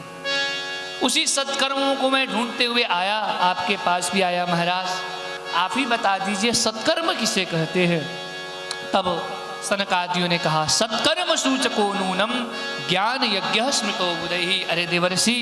उसी सत्कर्मों को मैं ढूंढते हुए आया, आपके पास भी आया। महाराज आप ही बता दीजिए सत्कर्म किसे कहते हैं? तब सनकादियों ने कहा, सत्कर्म सूचको नूनम ज्ञान यज्ञ स्मृतो बुधैहि। अरे देवर्षि,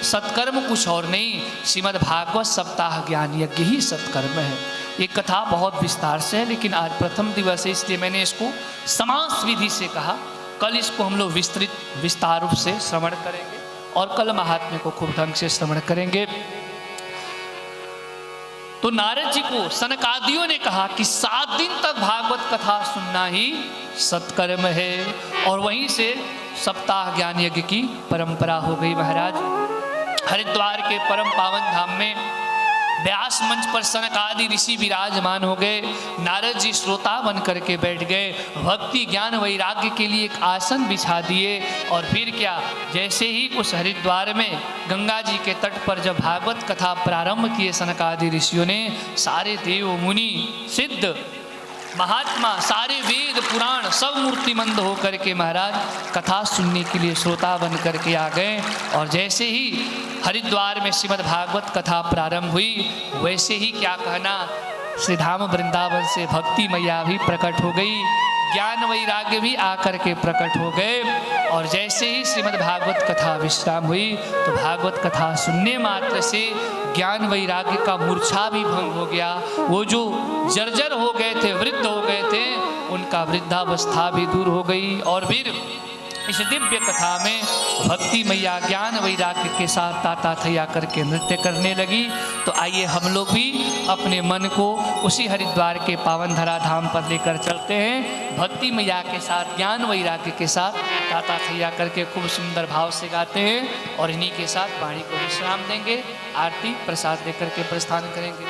सत्कर्म कुछ और नहीं, श्रीमद् भागवत सप्ताह ज्ञान यज्ञ ही सत्कर्म है। ये कथा बहुत विस्तार से है, लेकिन आज प्रथम दिवस है इसलिए मैंने इसको समास विधि से कहा। कल इसको हम लोग विस्तार रूप से श्रवण करेंगे और कल महात्म्य को खूब ढंग से श्रवण करेंगे। तो नारद जी को सनकादियों ने कहा कि 7 दिन तक भागवत कथा सुनना ही सत्कर्म है, और वहीं से सप्ताह ज्ञान यज्ञ की परंपरा हो गई। महाराज हरिद्वार के परम पावन धाम में व्यास मंच पर सनकादि ऋषि विराजमान हो गए। नारद जी श्रोता बन करके बैठ गए, भक्ति ज्ञान वैराग्य के लिए एक आसन बिछा दिए। और फिर क्या, जैसे ही उस हरिद्वार में गंगा जी के तट पर जब भागवत कथा प्रारंभ किए सनकादि ऋषियों ने, सारे देव मुनि सिद्ध महात्मा, सारे वेद पुराण सब मूर्तिमंद होकर के महाराज कथा सुनने के लिए श्रोता बन करके आ गए। और जैसे ही हरिद्वार में श्रीमद् भागवत कथा प्रारंभ हुई, वैसे ही क्या कहना, श्री धाम वृंदावन से भक्ति मैया भी प्रकट हो गई, ज्ञान वैराग्य भी आकर के प्रकट हो गए। और जैसे ही श्रीमद् भागवत कथा विश्राम हुई, तो भागवत कथा सुनने मात्र से ज्ञान वैराग्य का मूर्छा भी भंग हो गया। वो जो जर्जर हो गए थे, वृद्ध हो गए थे, उनका वृद्धावस्था भी दूर हो गई। और फिर इस दिव्य कथा में भक्ति मैया ज्ञान वैराग्य के साथ ताता थैया करके नृत्य करने लगी। तो आइए हम लोग भी अपने मन को उसी हरिद्वार के पावन धरा धाम पर लेकर चलते हैं। भक्ति मैया के साथ ज्ञान वैराग्य के साथ ताता थैया करके खूब सुंदर भाव से गाते हैं। और इन्हीं के साथ वाणी को विश्राम देंगे, आरती प्रसाद लेकर के प्रस्थान करेंगे।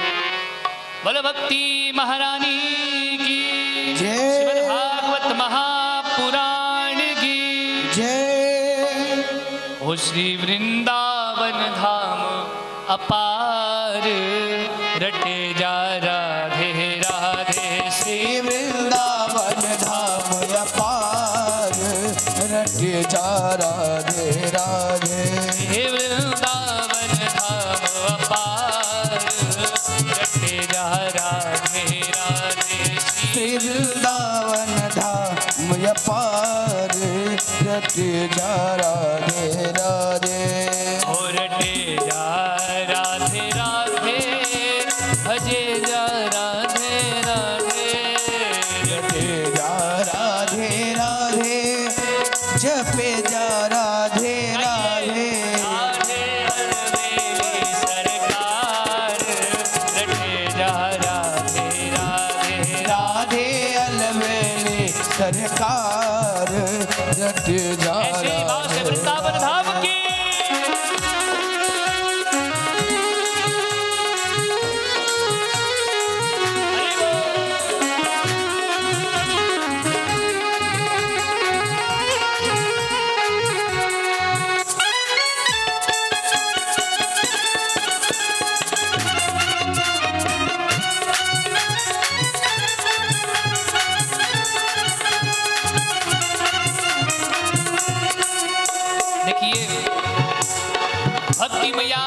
बोलो भक्ति महारानी की जय। श्रीमद् भागवत महापुराण की जय। ओ श्री वृंदावन धाम अपार, रटे जा राधे राधे। श्री वृंदावन धाम अपार, रटे जा राधे राधे। हे वृंदावन धाम अपार, रटे जा राधे राधे। श्री वृंदावन धाम अपार, रटे जा राधे राधे। और रटे जा राधे राधे, भजे जा राधे राधे। रटे जा राधे राधे, जपे जा राधे राधे। राधे अलवेली सरकार, रटे जा राधे राधे। राधे अलवेली सरकार, रटे जा ऐसे ही भाव से राधे। वृंदावन धाम की हरि बोल। देखिए, भक्ति मैया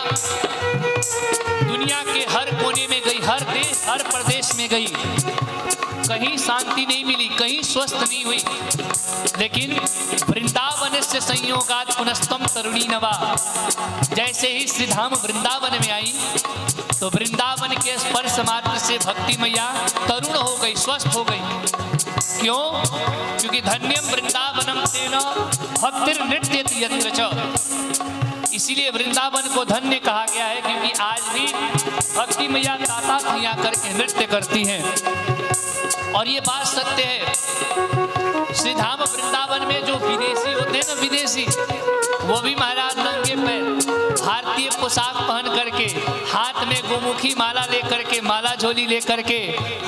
दुनिया के हर कोने में गई, हर देश हर प्रदेश में गई, कहीं शांति नहीं मिली, कहीं स्वस्थ नहीं हुई। लेकिन वृंदावन से संयोगात पुनस्तम तरुणी नवा, जैसे ही श्रीधाम वृंदावन में आई, तो वृंदावन के स्पर्श मात्र से भक्ति मैया तरुण हो गई, स्वस्थ हो गई। क्यों? क्योंकि धन्यम वृंदावनम तेन भक्तिर नृत्यति यत्र च। इसीलिए वृंदावन को धन्य कहा गया है, क्योंकि आज भी भक्ति मैया ताता थैया करके नृत्य करती हैं। और ये बात सत्य है, श्रीधाम वृंदावन में जो विदेशी होते हैं ना, विदेशी, वो भी महाराज नंगे पैर भारतीय पोशाक पहन करके, हाथ में गोमुखी माला लेकर के, माला झोली लेकर के,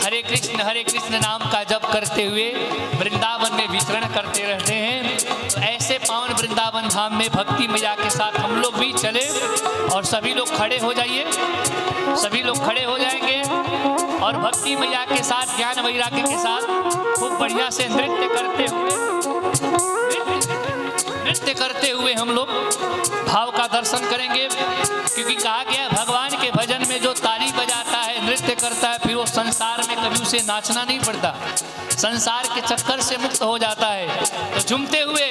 हरे कृष्ण नाम का जप करते हुए वृंदावन में विचरण करते रहते हैं। तो ऐसे पावन वृंदावन धाम में भक्ति मैया के साथ हम लोग भी चले। और सभी लोग खड़े हो जाइए, सभी लोग खड़े हो जाएंगे और भक्ति मैया के साथ ज्ञान वैराग्य के साथ खूब बढ़िया से नृत्य करते हुए हम लोग भाव का दर्शन करेंगे। क्योंकि कहा गया भगवान के भजन में जो ताली बजाता है, नृत्य करता है, फिर वो संसार में कभी उसे नाचना नहीं पड़ता, संसार के चक्कर से मुक्त हो जाता है। तो झूमते हुए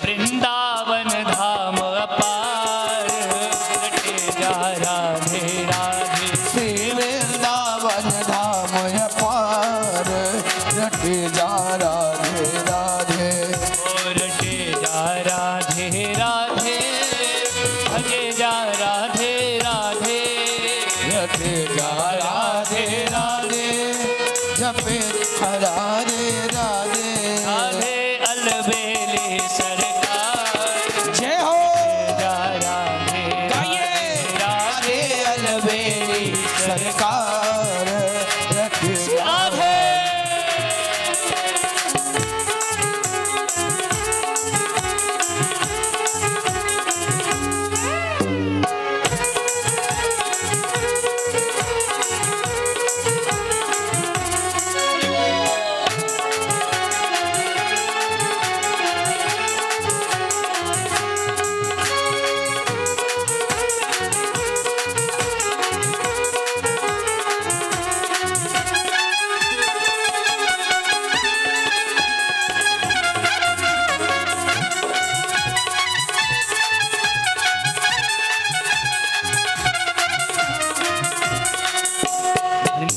वृंदावन धाम अपार, रटे जा राधे राधे। श्री वृंदावन धाम अपार, रटे जा राधे राधे। रटे जा राधे राधे, भजे जा राधे राधे। रटे जा राधे राधे, जपे राधे राधे। राधे अलबेली सरकार, जय हो। जा राधे गाइए। राधे अलवेली सरकार, रटे जा राधे।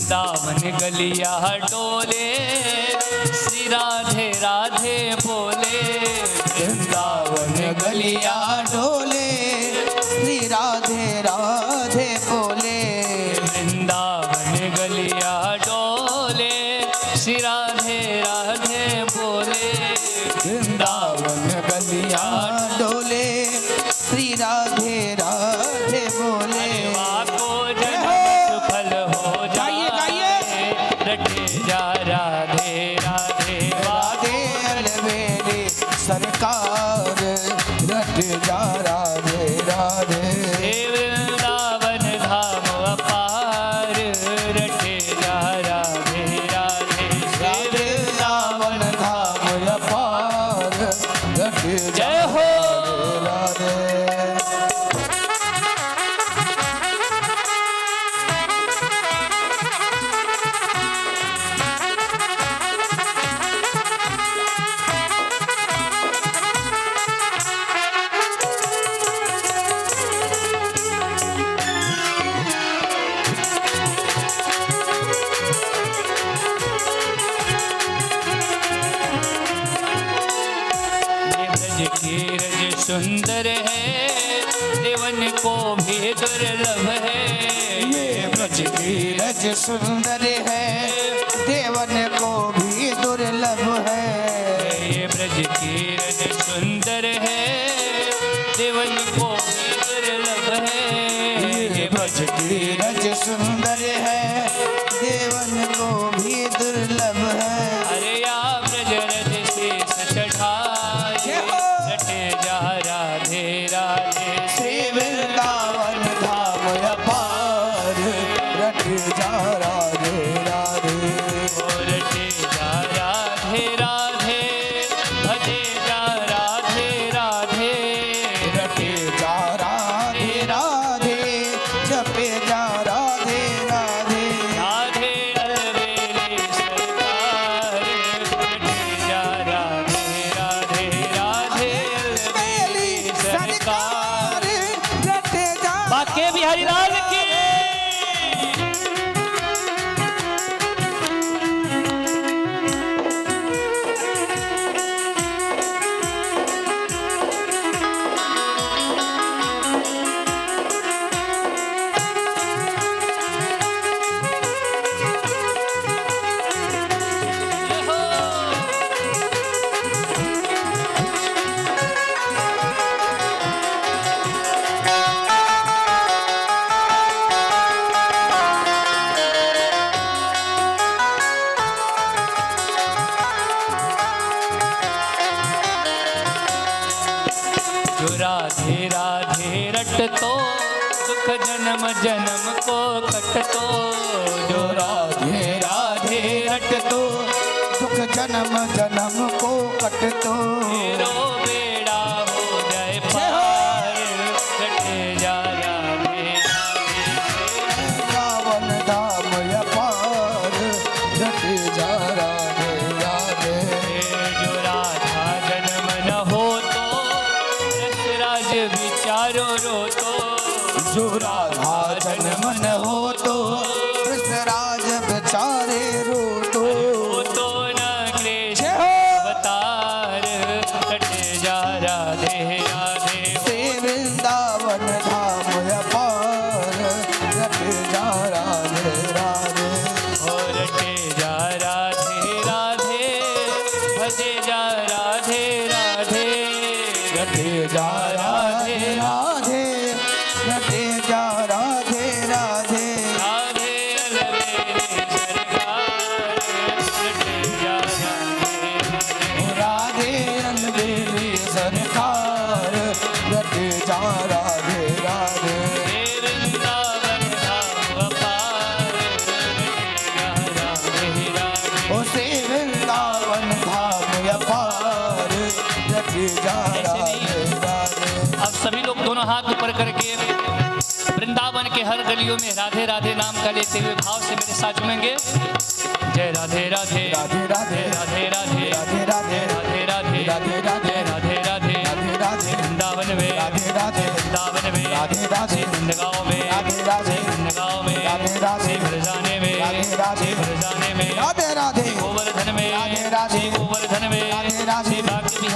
वृंदावन गलिया डोले श्री राधे राधे बोले वृंदावन गलिया डोले श्री राधे राधे बोले वृंदावन गलिया डोले श्री राधे राधे बोले वृंदावन गलिया डोले श्री राधे राधे बोले को जन्म सफल हो जाए रटे जा राधे राधे राधे अलवेली सरकार रट जा राधे राधे वृंदावन धाम अपार रटे जा राधे राधे वृंदावन धाम अपार रट जा जय हो राधे ब्रज की रज सुंदर है देवन को भी दुर्लभ है ये ब्रज की रज सुंदर है देवन को भी दुर्लभ है ये ब्रज की रज सुंदर है देवन को भी दुर्लभ है ये ब्रज की रज सुंदर है देवन को भी दुर्लभ है अरे या ब्रज रज शेष चढ़ाए रटे जा राधे राधे श्री वृंदावन धाम अपार रट जा राधे राधे रटे जा राधे राधे भजे जा राधे राधे रटे जा राधे राधे जपे जा राधे राधे राधे अलवेली सरकार रटे जा राधे राधे राधे अलवेली सरकार रटे जा बाके बिहारी लाल की जो राधे राधे रटतो सुख जन्म जन्म को कटतो जो राधे राधे हट तो दुख जन्म जन्म को कट तो तेरो बेड़ा हो जाए पार रटे जा राधे राधे रावण धाम अपार रट जा राधे राधे जो राधा जन्म न हो तो रसराज विचारो रो तो जो राधा जन्म न हो तो कृष्णराज बेचारे रो तो तो न क्लेश अवतार कटे जा राधे राधे से वृंदावन धाम अपार रट जा राधे राधे और रटे जा राधे राधे भजे जा राधे राधे रटे जा राधे राधे रटे जा राधे राधे राधे अलवेली सरकार रटे जा राधे अलवेली सरकार रटे जा राधे राधे वृंदावन धाम अपार रटे जा राधे राधे ओ से वृंदावन धाम अपार रटे जा राधे राधे अब सभी लोग दोनों हाथ ऊपर करके वृंदावन के हर गलियों में राधे राधे नाम का लेते हुए भाव से मेरे साथ झूमेंगे। जय राधे राधे राधे राधे राधे राधे राधे राधे राधे राधे राधे राधे राधे राधे राधे राधे वृंदावन में राधे राधे वृंदावन में राधे राधे वृंदावन में राधे राधे वृंदावन में राधे राधे वृंदावन में राधे राधे बरसाने में राधे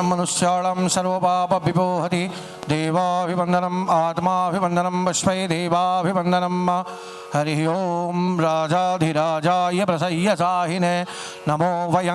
मनुष्याणां सर्वपापविपोहति देवाभिवन्दनम् आत्माभिवन्दनं वैश्वै देवाभिवन्दनं हरिः ओं राजाधिराजाय प्रसह्य साहिने नमो वयं